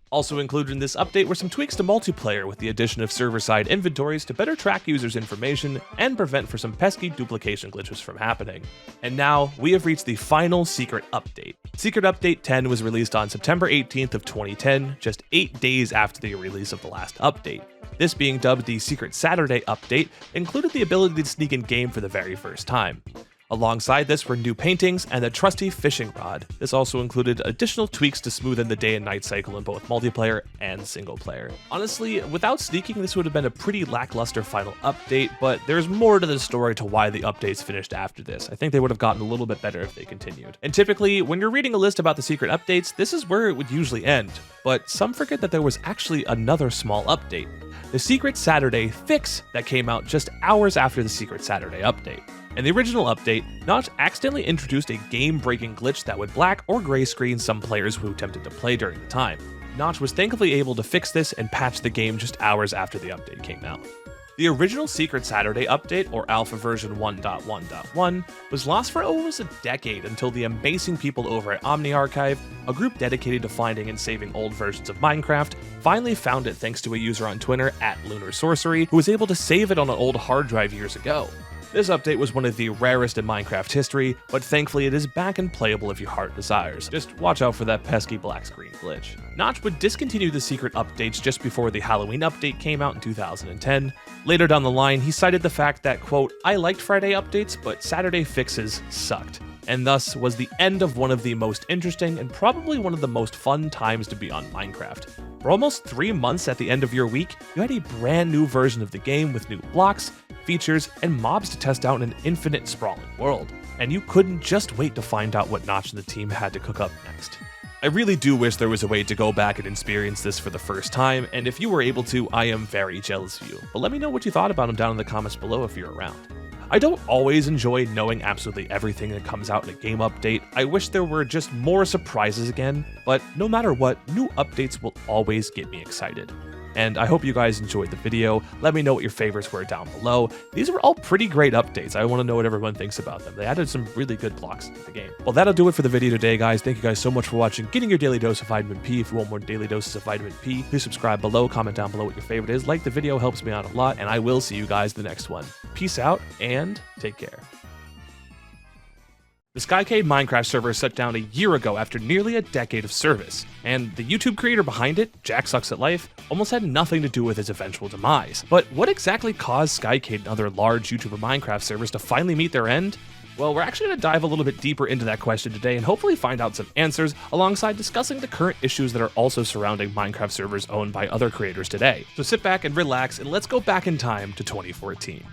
Also included in this update were some tweaks to multiplayer with the addition of server-side inventories to better track users' information and prevent for some pesky duplication glitches from happening. And now, we have reached the final secret update. Secret Update 10 was released on September 18th of 2010, just 8 days after the release of the last update. This being dubbed the Secret Saturday update, included the ability to sneak in-game for the very first time. Alongside this were new paintings and a trusty fishing rod. This also included additional tweaks to smoothen the day and night cycle in both multiplayer and single player. Honestly, without sneaking, this would have been a pretty lackluster final update, but there's more to the story to why the updates finished after this. I think they would have gotten a little bit better if they continued. And typically, when you're reading a list about the secret updates, this is where it would usually end, but some forget that there was actually another small update. The Secret Saturday fix that came out just hours after the Secret Saturday update. In the original update, Notch accidentally introduced a game-breaking glitch that would black or gray screen some players who attempted to play during the time. Notch was thankfully able to fix this and patch the game just hours after the update came out. The original Secret Saturday update, or Alpha version 1.1.1, was lost for almost a decade until the amazing people over at OmniArchive, a group dedicated to finding and saving old versions of Minecraft, finally found it thanks to a user on Twitter @LunarSorcery, who was able to save it on an old hard drive years ago. This update was one of the rarest in Minecraft history, but thankfully it is back and playable if your heart desires. Just watch out for that pesky black screen glitch. Notch would discontinue the secret updates just before the Halloween update came out in 2010. Later down the line, he cited the fact that, quote, "I liked Friday updates, but Saturday fixes sucked," and thus was the end of one of the most interesting and probably one of the most fun times to be on Minecraft. For almost 3 months at the end of your week, you had a brand new version of the game with new blocks, features, and mobs to test out in an infinite sprawling world, and you couldn't just wait to find out what Notch and the team had to cook up next. I really do wish there was a way to go back and experience this for the first time, and if you were able to, I am very jealous of you, but let me know what you thought about them down in the comments below if you're around. I don't always enjoy knowing absolutely everything that comes out in a game update. I wish there were just more surprises again, but no matter what, new updates will always get me excited. And I hope you guys enjoyed the video. Let me know what your favorites were down below. These were all pretty great updates. I want to know what everyone thinks about them. They added some really good blocks to the game. Well, that'll do it for the video today, guys. Thank you guys so much for watching, getting your daily dose of vitamin P. If you want more daily doses of vitamin P, please subscribe below, comment down below what your favorite is. Like the video, helps me out a lot, and I will see you guys in the next one. Peace out, and take care. The Skycade Minecraft server shut down a year ago after nearly a decade of service, and the YouTube creator behind it, Jack Sucks at Life, almost had nothing to do with its eventual demise. But what exactly caused Skycade and other large YouTuber Minecraft servers to finally meet their end? Well, we're actually going to dive a little bit deeper into that question today and hopefully find out some answers alongside discussing the current issues that are also surrounding Minecraft servers owned by other creators today. So sit back and relax, and let's go back in time to 2014.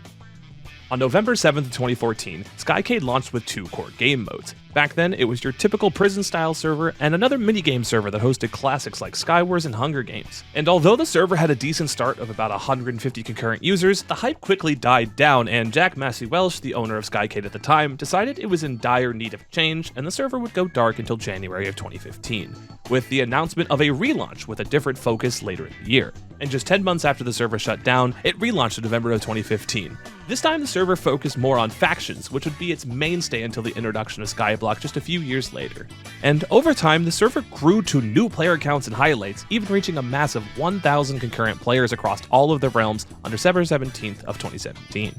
On November 7th, 2014, Skycade launched with 2 core game modes, Back then, it was your typical prison-style server and another minigame server that hosted classics like Skywars and Hunger Games. And although the server had a decent start of about 150 concurrent users, the hype quickly died down, and Jack Massey Welsh, the owner of Skycade at the time, decided it was in dire need of change, and the server would go dark until January of 2015, with the announcement of a relaunch with a different focus later in the year. And just 10 months after the server shut down, it relaunched in November of 2015. This time the server focused more on factions, which would be its mainstay until the introduction of Skyblock just a few years later. And over time, the server grew to new player counts and highlights, even reaching a massive 1,000 concurrent players across all of the realms on December 17th of 2017.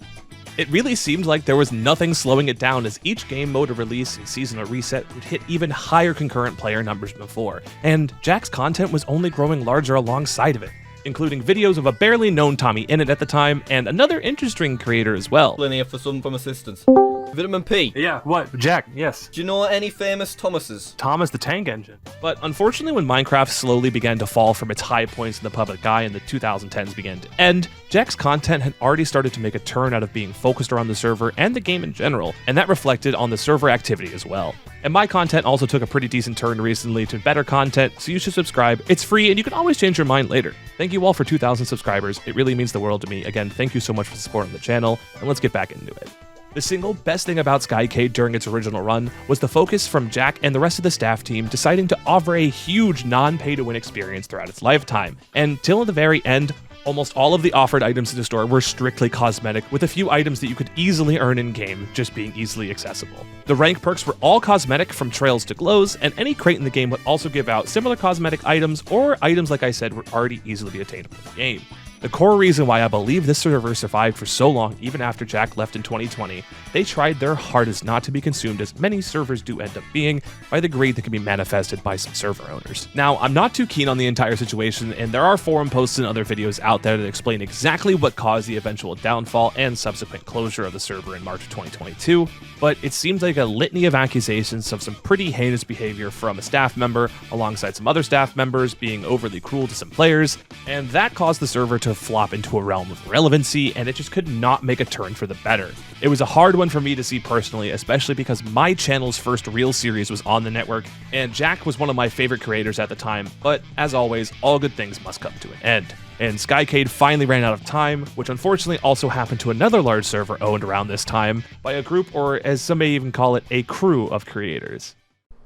It really seemed like there was nothing slowing it down, as each game mode release and seasonal reset would hit even higher concurrent player numbers before, and Jack's content was only growing larger alongside of it, including videos of a barely known Tommy Innit at the time, and another interesting creator as well. Here for some from assistance. Vitamin P. Yeah, what? Jack, yes. Do you know any famous Thomases? Thomas the Tank Engine. But unfortunately, when Minecraft slowly began to fall from its high points in the public eye and the 2010s began to end, Jack's content had already started to make a turn out of being focused around the server and the game in general, and that reflected on the server activity as well. And my content also took a pretty decent turn recently to better content, so you should subscribe. It's free, and you can always change your mind later. Thank you all for 2,000 subscribers. It really means the world to me. Again, thank you so much for supporting the channel, and let's get back into it. The single best thing about Skycade during its original run was the focus from Jack and the rest of the staff team deciding to offer a huge non-pay-to-win experience throughout its lifetime. And till the very end, almost all of the offered items in the store were strictly cosmetic, with a few items that you could easily earn in-game just being easily accessible. The rank perks were all cosmetic from trails to glows, and any crate in the game would also give out similar cosmetic items, or items like I said were already easily attainable in the game. The core reason why I believe this server survived for so long, even after Jack left in 2020, they tried their hardest not to be consumed, as many servers do end up being, by the greed that can be manifested by some server owners. Now, I'm not too keen on the entire situation, and there are forum posts and other videos out there that explain exactly what caused the eventual downfall and subsequent closure of the server in March of 2022, but it seems like a litany of accusations of some pretty heinous behavior from a staff member, alongside some other staff members being overly cruel to some players, and that caused the server to flop into a realm of irrelevancy, and it just could not make a turn for the better. It was a hard one for me to see personally, especially because my channel's first real series was on the network, and Jack was one of my favorite creators at the time, but as always, all good things must come to an end. And Skycade finally ran out of time, which unfortunately also happened to another large server owned around this time by a group, or as some may even call it, a crew of creators.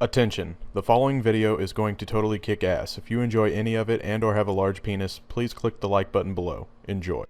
Attention, the following video is going to totally kick ass. If you enjoy any of it and or have a large penis, please click the like button below. Enjoy.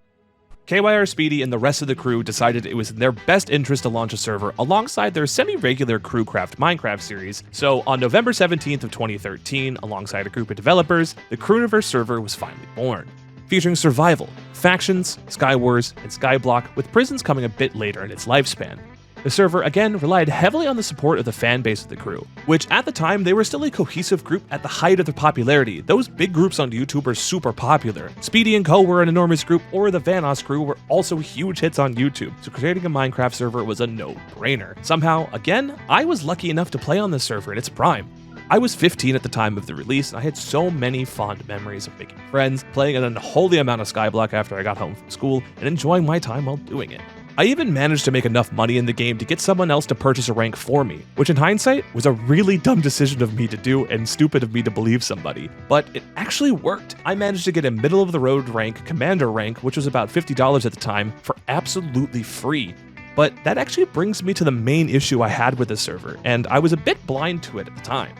KYR Speedy and the rest of the crew decided it was in their best interest to launch a server alongside their semi-regular Crewcraft Minecraft series, so on November 17th of 2013, alongside a group of developers, the Crewniverse server was finally born, featuring survival, factions, Skywars, and Skyblock, with prisons coming a bit later in its lifespan. The server, again, relied heavily on the support of the fan base of the crew, which at the time, they were still a cohesive group at the height of their popularity. Those big groups on YouTube were super popular. Speedy and Co. were an enormous group, or the Vanoss crew were also huge hits on YouTube, so creating a Minecraft server was a no-brainer. Somehow, again, I was lucky enough to play on this server in its prime. I was 15 at the time of the release, and I had so many fond memories of making friends, playing an unholy amount of Skyblock after I got home from school, and enjoying my time while doing it. I even managed to make enough money in the game to get someone else to purchase a rank for me, which in hindsight was a really dumb decision of me to do and stupid of me to believe somebody, but it actually worked. I managed to get a middle-of-the-road rank, commander rank, which was about $50 at the time, for absolutely free. But that actually brings me to the main issue I had with this server, and I was a bit blind to it at the time.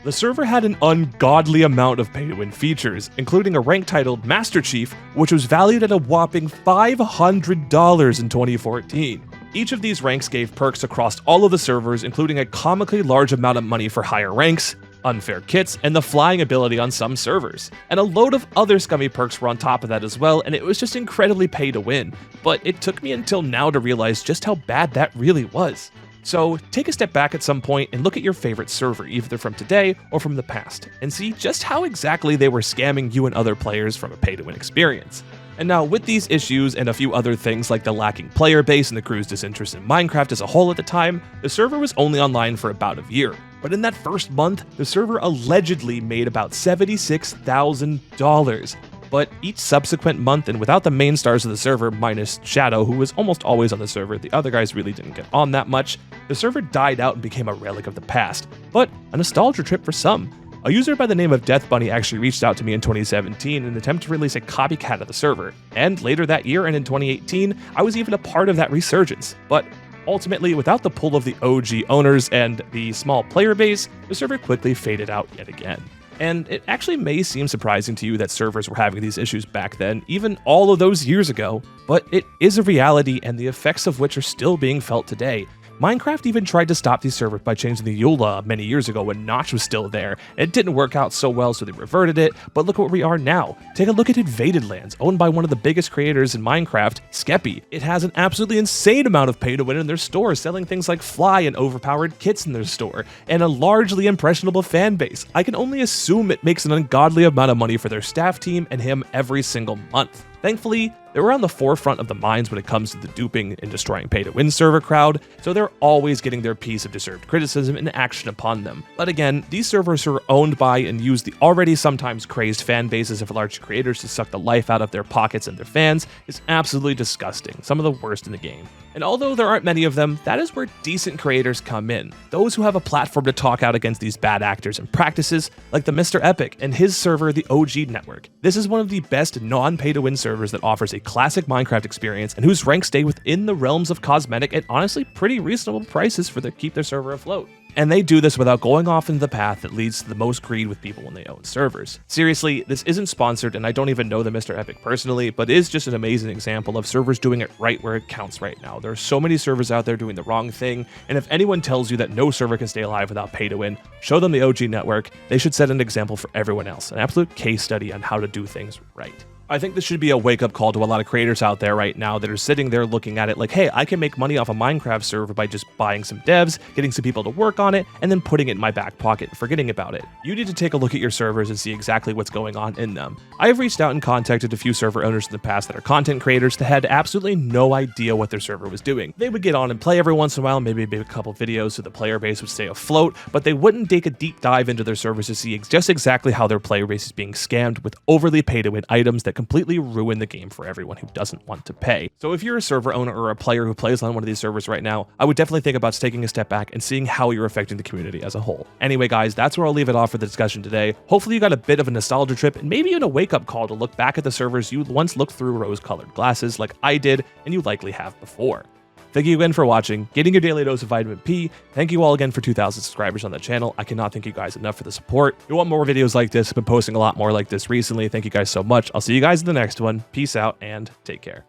The server had an ungodly amount of pay-to-win features, including a rank titled Master Chief, which was valued at a whopping $500 in 2014. Each of these ranks gave perks across all of the servers, including a comically large amount of money for higher ranks, unfair kits, and the flying ability on some servers. And a load of other scummy perks were on top of that as well, and it was just incredibly pay to win. But it took me until now to realize just how bad that really was. So take a step back at some point and look at your favorite server, either from today or from the past, and see just how exactly they were scamming you and other players from a pay-to-win experience. And now, with these issues and a few other things like the lacking player base and the crew's disinterest in Minecraft as a whole at the time, the server was only online for about a year. But in that first month, the server allegedly made about $76,000. But each subsequent month, and without the main stars of the server, minus Shadow, who was almost always on the server, the other guys really didn't get on that much, the server died out and became a relic of the past, but a nostalgia trip for some. A user by the name of Death Bunny actually reached out to me in 2017 in an attempt to release a copycat of the server, and later that year and in 2018, I was even a part of that resurgence. But ultimately, without the pull of the OG owners and the small player base, the server quickly faded out yet again. And it actually may seem surprising to you that servers were having these issues back then, even all of those years ago, but it is a reality and the effects of which are still being felt today. Minecraft even tried to stop these servers by changing the EULA many years ago when Notch was still there. It didn't work out so well, so they reverted it, but look where we are now. Take a look at Invaded Lands, owned by one of the biggest creators in Minecraft, Skeppy. It has an absolutely insane amount of pay to win in their store, selling things like fly and overpowered kits in their store, and a largely impressionable fan base. I can only assume it makes an ungodly amount of money for their staff team and him every single month. Thankfully, they were on the forefront of the minds when it comes to the duping and destroying pay-to-win server crowd, so they're always getting their piece of deserved criticism and action upon them. But again, these servers are owned by and use the already sometimes crazed fan bases of large creators to suck the life out of their pockets and their fans is absolutely disgusting, some of the worst in the game. And although there aren't many of them, that is where decent creators come in. Those who have a platform to talk out against these bad actors and practices, like the Mr. Epic and his server, the OG Network. This is one of the best non-pay-to-win servers that offers a classic Minecraft experience and whose ranks stay within the realms of cosmetic at honestly pretty reasonable prices for to keep their server afloat. And they do this without going off into the path that leads to the most greed with people when they own servers. Seriously, this isn't sponsored, and I don't even know the Mr. Epic personally, but is just an amazing example of servers doing it right where it counts right now. There are so many servers out there doing the wrong thing, and if anyone tells you that no server can stay alive without pay to win, show them the OG network. They should set an example for everyone else, an absolute case study on how to do things right. I think this should be a wake-up call to a lot of creators out there right now that are sitting there looking at it like, hey, I can make money off a Minecraft server by just buying some devs, getting some people to work on it, and then putting it in my back pocket and forgetting about it. You need to take a look at your servers and see exactly what's going on in them. I have reached out and contacted a few server owners in the past that are content creators that had absolutely no idea what their server was doing. They would get on and play every once in a while, maybe make a couple videos so the player base would stay afloat, but they wouldn't take a deep dive into their servers to see just exactly how their player base is being scammed with overly pay-to-win items that completely ruin the game for everyone who doesn't want to pay. So if you're a server owner or a player who plays on one of these servers right now, I would definitely think about taking a step back and seeing how you're affecting the community as a whole. Anyway guys, that's where I'll leave it off for the discussion today. Hopefully you got a bit of a nostalgia trip and maybe even a wake-up call to look back at the servers you once looked through rose-colored glasses like I did and you likely have before. Thank you again for watching, getting your daily dose of vitamin P. Thank you all again for 2,000 subscribers on the channel. I cannot thank you guys enough for the support. If you want more videos like this, I've been posting a lot more like this recently. Thank you guys so much. I'll see you guys in the next one. Peace out and take care.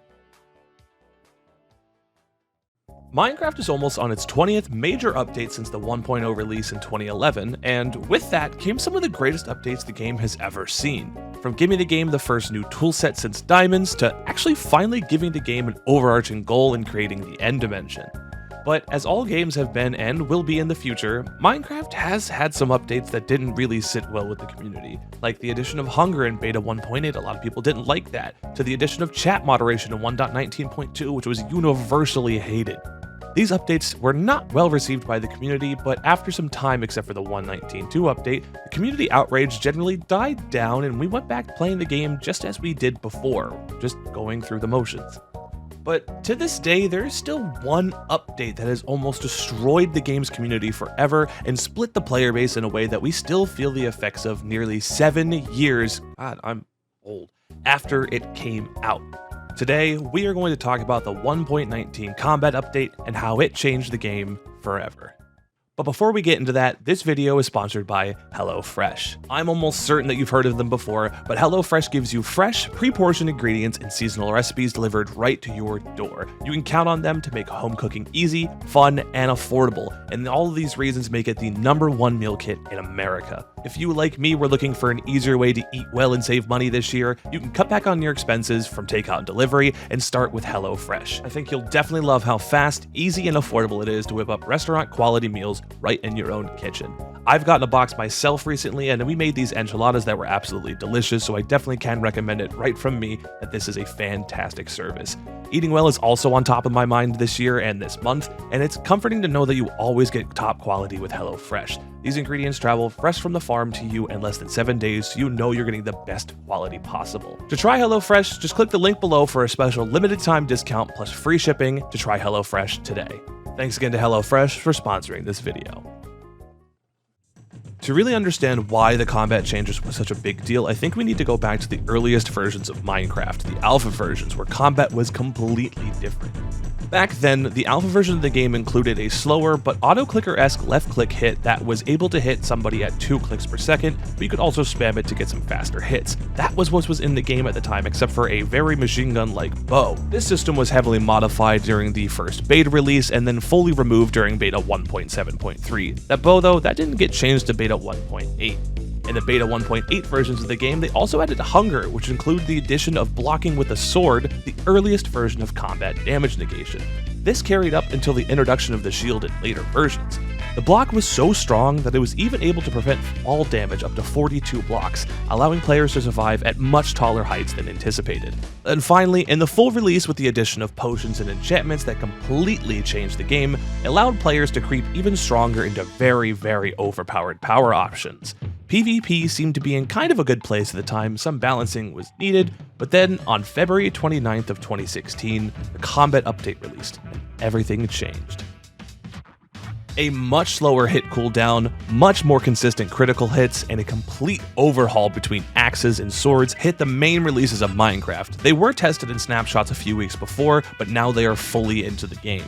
Minecraft is almost on its 20th major update since the 1.0 release in 2011, and with that came some of the greatest updates the game has ever seen. From giving the game the first new toolset since Diamonds, to actually finally giving the game an overarching goal in creating the End Dimension. But as all games have been and will be in the future, Minecraft has had some updates that didn't really sit well with the community. Like the addition of Hunger in Beta 1.8, a lot of people didn't like that, to the addition of chat moderation in 1.19.2, which was universally hated. These updates were not well received by the community, but after some time, except for the 1.19.2 update, the community outrage generally died down and we went back playing the game just as we did before, just going through the motions. But to this day, there is still one update that has almost destroyed the game's community forever and split the player base in a way that we still feel the effects of nearly 7 years, God, I'm old, after it came out. Today, we are going to talk about the 1.19 combat update and how it changed the game forever. But before we get into that, this video is sponsored by HelloFresh. I'm almost certain that you've heard of them before, but HelloFresh gives you fresh, pre-portioned ingredients and seasonal recipes delivered right to your door. You can count on them to make home cooking easy, fun, and affordable, and all of these reasons make it the #1 meal kit in America. If you, like me, were looking for an easier way to eat well and save money this year, you can cut back on your expenses from takeout and delivery and start with HelloFresh. I think you'll definitely love how fast, easy, and affordable it is to whip up restaurant-quality meals right in your own kitchen. I've gotten a box myself recently, and we made these enchiladas that were absolutely delicious, so I definitely can recommend it right from me that this is a fantastic service. Eating well is also on top of my mind this year and this month, and it's comforting to know that you always get top quality with HelloFresh. These ingredients travel fresh from the farm to you in less than 7 days, so you know you're getting the best quality possible. To try HelloFresh, just click the link below for a special limited time discount plus free shipping to try HelloFresh today. Thanks again to HelloFresh for sponsoring this video. To really understand why the combat changes was such a big deal, I think we need to go back to the earliest versions of Minecraft, the alpha versions, where combat was completely different. Back then, the alpha version of the game included a slower but auto-clicker-esque left-click hit that was able to hit somebody at 2 clicks per second, but you could also spam it to get some faster hits. That was what was in the game at the time, except for a very machine gun-like bow. This system was heavily modified during the first beta release and then fully removed during beta 1.7.3. That bow, though, that didn't get changed to beta 1.8. In the beta 1.8 versions of the game, they also added hunger, which included the addition of blocking with a sword, the earliest version of combat damage negation. This carried up until the introduction of the shield in later versions. The block was so strong that it was even able to prevent fall damage up to 42 blocks, allowing players to survive at much taller heights than anticipated. And finally, in the full release with the addition of potions and enchantments that completely changed the game, it allowed players to creep even stronger into very, very overpowered power options. PvP seemed to be in kind of a good place at the time, some balancing was needed, but then on February 29th of 2016, the combat update released, and everything changed. A much slower hit cooldown, much more consistent critical hits, and a complete overhaul between axes and swords hit the main releases of Minecraft. They were tested in snapshots a few weeks before, but now they are fully into the game.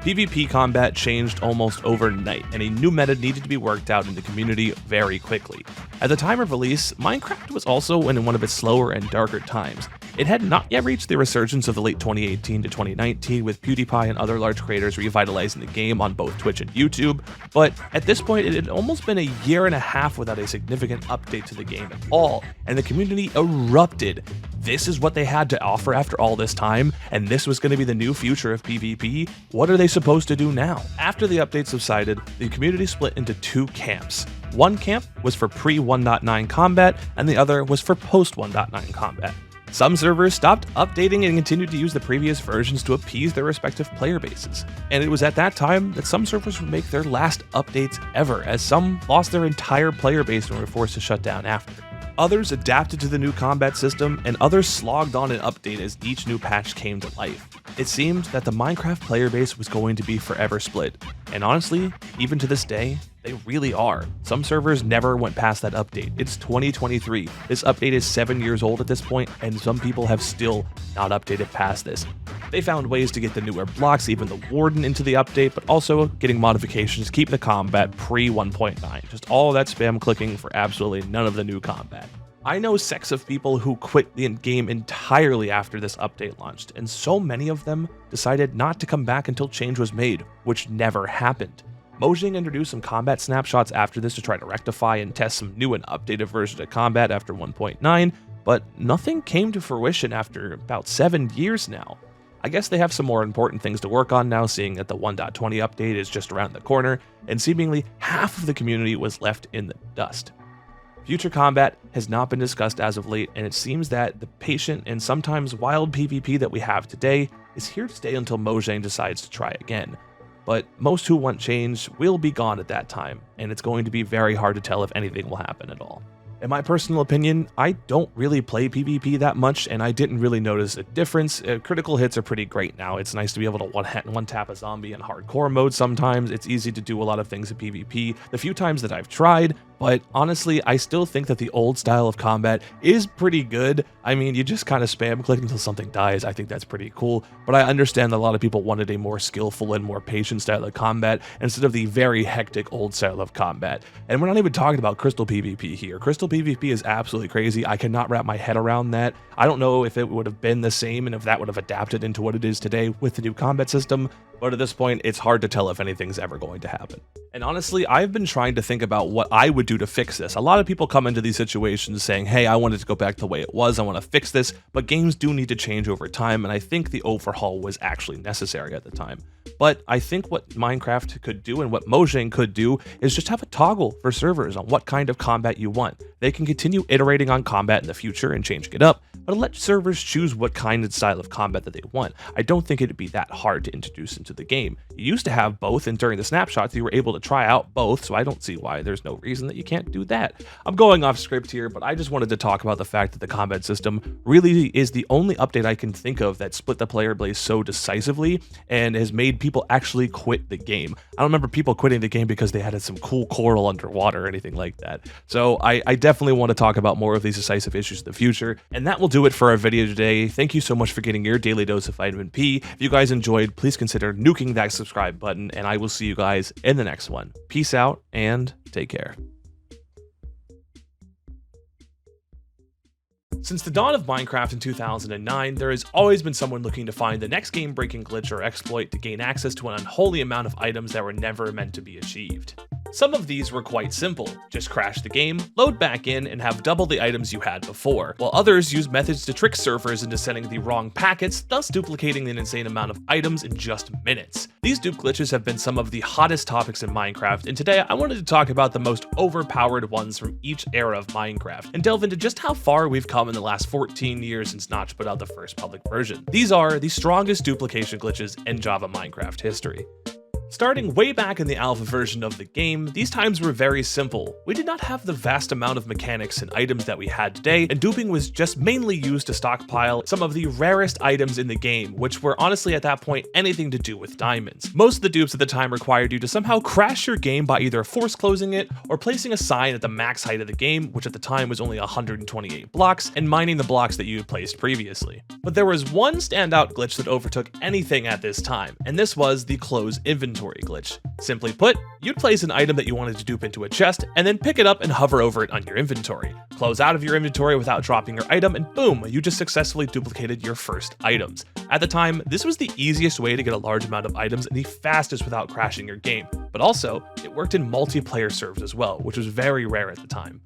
PvP combat changed almost overnight, and a new meta needed to be worked out in the community very quickly. At the time of release, Minecraft was also in one of its slower and darker times. It had not yet reached the resurgence of the late 2018 to 2019 with PewDiePie and other large creators revitalizing the game on both Twitch and YouTube, but at this point it had almost been a year and a half without a significant update to the game at all, and the community erupted. This is what they had to offer after all this time, and this was going to be the new future of PvP. What are they supposed to do now? After the update subsided, the community split into 2 camps. One camp was for pre-1.9 combat, and the other was for post-1.9 combat. Some servers stopped updating and continued to use the previous versions to appease their respective player bases. And it was at that time that some servers would make their last updates ever, as some lost their entire player base and were forced to shut down after. Others adapted to the new combat system, and others slogged on an update as each new patch came to life. It seemed that the Minecraft player base was going to be forever split, and honestly, even to this day, they really are. Some servers never went past that update. It's 2023. This update is 7 years old at this point, and some people have still not updated past this. They found ways to get the newer blocks, even the Warden, into the update, but also getting modifications to keep the combat pre-1.9. Just all that spam clicking for absolutely none of the new combat. I know sects of people who quit the game entirely after this update launched, and so many of them decided not to come back until change was made, which never happened. Mojang introduced some combat snapshots after this to try to rectify and test some new and updated versions of combat after 1.9, but nothing came to fruition after about 7 years now. I guess they have some more important things to work on now, seeing that the 1.20 update is just around the corner, and seemingly half of the community was left in the dust. Future combat has not been discussed as of late, and it seems that the patient and sometimes wild PvP that we have today is here to stay until Mojang decides to try again. But most who want change will be gone at that time, and it's going to be very hard to tell if anything will happen at all. In my personal opinion, I don't really play PvP that much, and I didn't really notice a difference. Critical hits are pretty great now. It's nice to be able to one-tap a zombie in hardcore mode sometimes. It's easy to do a lot of things in PvP. The few times that I've tried, but honestly, I still think that the old style of combat is pretty good. I mean, you just kind of spam click until something dies. I think that's pretty cool, but I understand that a lot of people wanted a more skillful and more patient style of combat instead of the very hectic old style of combat. And we're not even talking about Crystal PvP here. Crystal PvP is absolutely crazy. I cannot wrap my head around that. I don't know if it would have been the same and if that would have adapted into what it is today with the new combat system, but at this point, it's hard to tell if anything's ever going to happen. And honestly, I've been trying to think about what I would do to fix this. A lot of people come into these situations saying, hey, I wanted to go back to the way it was, I want to fix this, but games do need to change over time, and I think the overhaul was actually necessary at the time. But I think what Minecraft could do and what Mojang could do is just have a toggle for servers on what kind of combat you want. They can continue iterating on combat in the future and changing it up, but let servers choose what kind and style of combat that they want. I don't think it'd be that hard to introduce into the game. You used to have both, and during the snapshots you were able to try out both, so I don't see why there's no reason that you can't do that. I'm going off script here, but I just wanted to talk about the fact that the combat system really is the only update I can think of that split the player base so decisively and has made people actually quit the game. I don't remember people quitting the game because they had some cool coral underwater or anything like that. So I definitely want to talk about more of these decisive issues in the future, and that will do it for our video today. Thank you so much for getting your daily dose of vitamin P. If you guys enjoyed, please consider nuking that subscribe button, and I will see you guys in the next one. Peace out and take care. Since the dawn of Minecraft in 2009, there has always been someone looking to find the next game-breaking glitch or exploit to gain access to an unholy amount of items that were never meant to be achieved. Some of these were quite simple, just crash the game, load back in, and have double the items you had before, while others use methods to trick servers into sending the wrong packets, thus duplicating an insane amount of items in just minutes. These dupe glitches have been some of the hottest topics in Minecraft, and today I wanted to talk about the most overpowered ones from each era of Minecraft, and delve into just how far we've come in the last 14 years since Notch put out the first public version. These are the strongest duplication glitches in Java Minecraft history. Starting way back in the alpha version of the game, these times were very simple. We did not have the vast amount of mechanics and items that we had today, and duping was just mainly used to stockpile some of the rarest items in the game, which were honestly at that point anything to do with diamonds. Most of the dupes at the time required you to somehow crash your game by either force closing it or placing a sign at the max height of the game, which at the time was only 128 blocks, and mining the blocks that you had placed previously. But there was one standout glitch that overtook anything at this time, and this was the close inventory glitch. Simply put, you'd place an item that you wanted to dupe into a chest, and then pick it up and hover over it on your inventory. Close out of your inventory without dropping your item, and boom, you just successfully duplicated your first items. At the time, this was the easiest way to get a large amount of items and the fastest without crashing your game, but also, it worked in multiplayer servers as well, which was very rare at the time.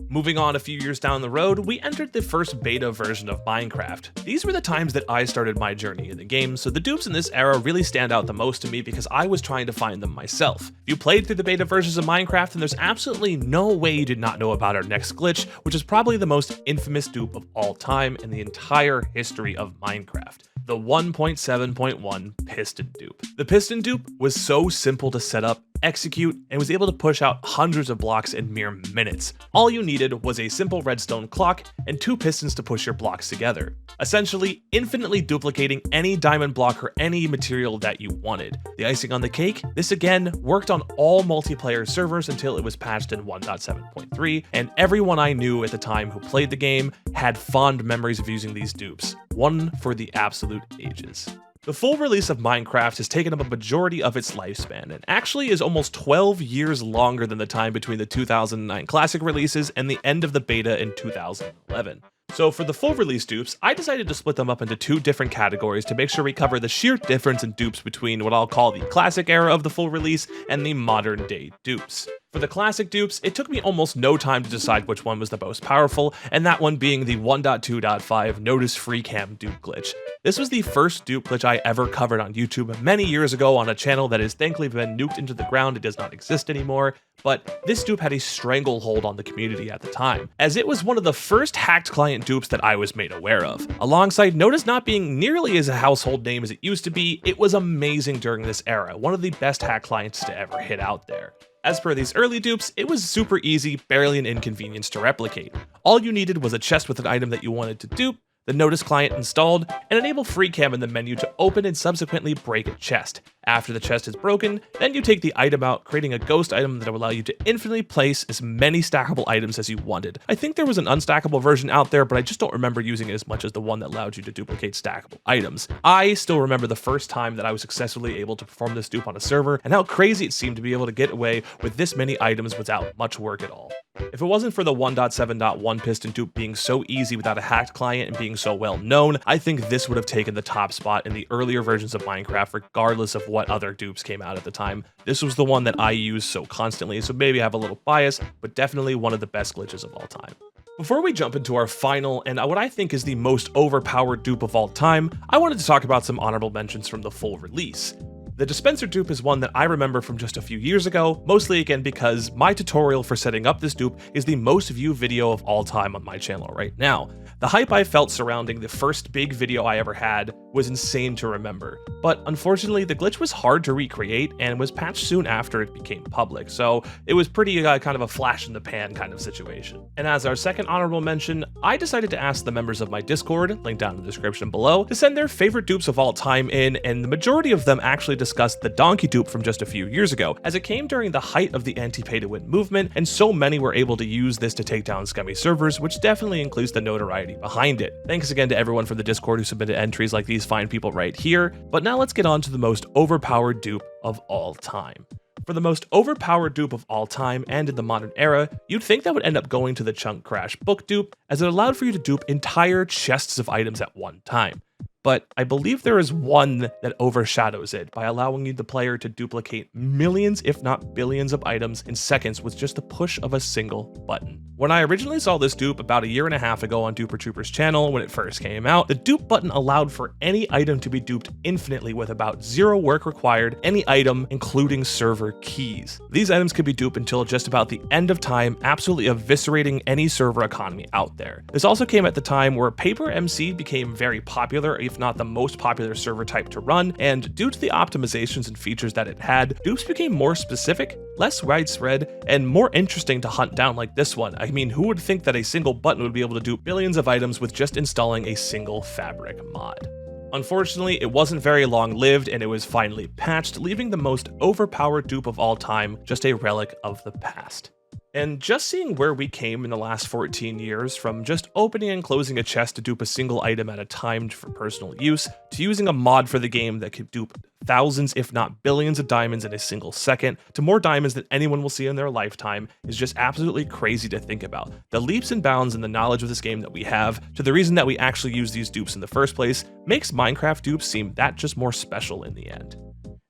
Moving on a few years down the road, we entered the first beta version of Minecraft. These were the times that I started my journey in the game, so the dupes in this era really stand out the most to me because I was trying to find them myself. If you played through the beta versions of Minecraft, then there's absolutely no way you did not know about our next glitch, which is probably the most infamous dupe of all time in the entire history of Minecraft. The 1.7.1 piston dupe. The piston dupe was so simple to set up, execute, and was able to push out hundreds of blocks in mere minutes. All you needed was a simple redstone clock and 2 pistons to push your blocks together, essentially infinitely duplicating any diamond block or any material that you wanted. The icing on the cake, this again worked on all multiplayer servers until it was patched in 1.7.3, and everyone I knew at the time who played the game had fond memories of using these dupes, one for the absolute ages. The full release of Minecraft has taken up a majority of its lifespan, and actually is almost 12 years longer than the time between the 2009 classic releases and the end of the beta in 2011. So for the full release dupes, I decided to split them up into 2 different categories to make sure we cover the sheer difference in dupes between what I'll call the classic era of the full release and the modern day dupes. For the classic dupes, it took me almost no time to decide which one was the most powerful, and that one being the 1.2.5 Notice Free Cam dupe glitch. This was the first dupe glitch I ever covered on YouTube many years ago on a channel that has thankfully been nuked into the ground. It does not exist anymore, but this dupe had a stranglehold on the community at the time, as it was one of the first hacked client dupes that I was made aware of. Alongside Notice not being nearly as a household name as it used to be, it was amazing during this era, one of the best hack clients to ever hit out there. As per these early dupes, it was super easy, barely an inconvenience to replicate. All you needed was a chest with an item that you wanted to dupe, the Notice client installed, and enable free cam in the menu to open and subsequently break a chest. After the chest is broken, then you take the item out, creating a ghost item that will allow you to infinitely place as many stackable items as you wanted. I think there was an unstackable version out there, but I just don't remember using it as much as the one that allowed you to duplicate stackable items. I still remember the first time that I was successfully able to perform this dupe on a server, and how crazy it seemed to be able to get away with this many items without much work at all. If it wasn't for the 1.7.1 piston dupe being so easy without a hacked client and being so well known, I think this would have taken the top spot in the earlier versions of Minecraft regardless of what other dupes came out at the time. This was the one that I used so constantly, so maybe I have a little bias, but definitely one of the best glitches of all time. Before we jump into our final and what I think is the most overpowered dupe of all time, I wanted to talk about some honorable mentions from the full release. The dispenser dupe is one that I remember from just a few years ago, mostly again because my tutorial for setting up this dupe is the most viewed video of all time on my channel right now. The hype I felt surrounding the first big video I ever had was insane to remember, but unfortunately the glitch was hard to recreate and was patched soon after it became public, so it was pretty kind of a flash in the pan kind of situation. And as our second honorable mention, I decided to ask the members of my Discord, linked down in the description below, to send their favorite dupes of all time in, and the majority of them actually discussed the donkey dupe from just a few years ago, as it came during the height of the anti-pay-to-win movement, and so many were able to use this to take down scummy servers, which definitely includes the notoriety behind it. Thanks again to everyone from the Discord who submitted entries like these fine people right here, but now let's get on to the most overpowered dupe of all time. For the most overpowered dupe of all time and in the modern era, you'd think that would end up going to the Chunk Crash book dupe, as it allowed for you to dupe entire chests of items at one time. But I believe there is one that overshadows it by allowing you, the player, to duplicate millions, if not billions of items in seconds with just the push of a single button. When I originally saw this dupe about a year and a half ago on Duper Trooper's channel when it first came out, the dupe button allowed for any item to be duped infinitely with about zero work required, any item including server keys. These items could be duped until just about the end of time, absolutely eviscerating any server economy out there. This also came at the time where Paper MC became very popular, if not the most popular server type to run, and due to the optimizations and features that it had, dupes became more specific, less widespread, and more interesting to hunt down like this one. I mean, who would think that a single button would be able to dupe billions of items with just installing a single fabric mod? Unfortunately, it wasn't very long-lived and it was finally patched, leaving the most overpowered dupe of all time just a relic of the past. And just seeing where we came in the last 14 years, from just opening and closing a chest to dupe a single item at a time for personal use, to using a mod for the game that could dupe thousands if not billions of diamonds in a single second, to more diamonds than anyone will see in their lifetime, is just absolutely crazy to think about. The leaps and bounds in the knowledge of this game that we have, to the reason that we actually use these dupes in the first place, makes Minecraft dupes seem that just more special in the end.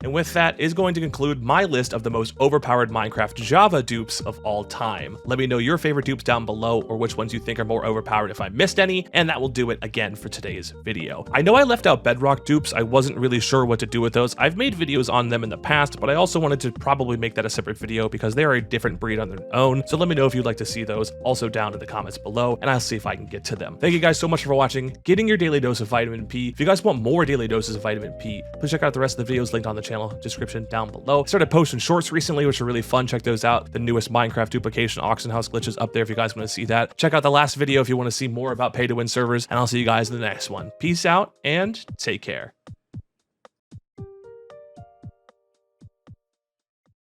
And with that is going to conclude my list of the most overpowered Minecraft Java dupes of all time. Let me know your favorite dupes down below, or which ones you think are more overpowered if I missed any, and that will do it again for today's video. I know I left out Bedrock dupes. I wasn't really sure what to do with those. I've made videos on them in the past, but I also wanted to probably make that a separate video because they are a different breed on their own. So let me know if you'd like to see those also down in the comments below, and I'll see if I can get to them. Thank you guys so much for watching, getting your daily dose of vitamin P. If you guys want more daily doses of vitamin P, please check out the rest of the videos linked on the channel description down below. I started posting shorts recently, which are really fun. Check those out. The newest Minecraft duplication auction house glitches up there if you guys want to see that. Check out the last video if you want to see more about pay to win servers, and I'll see you guys in the next one. Peace out and take care.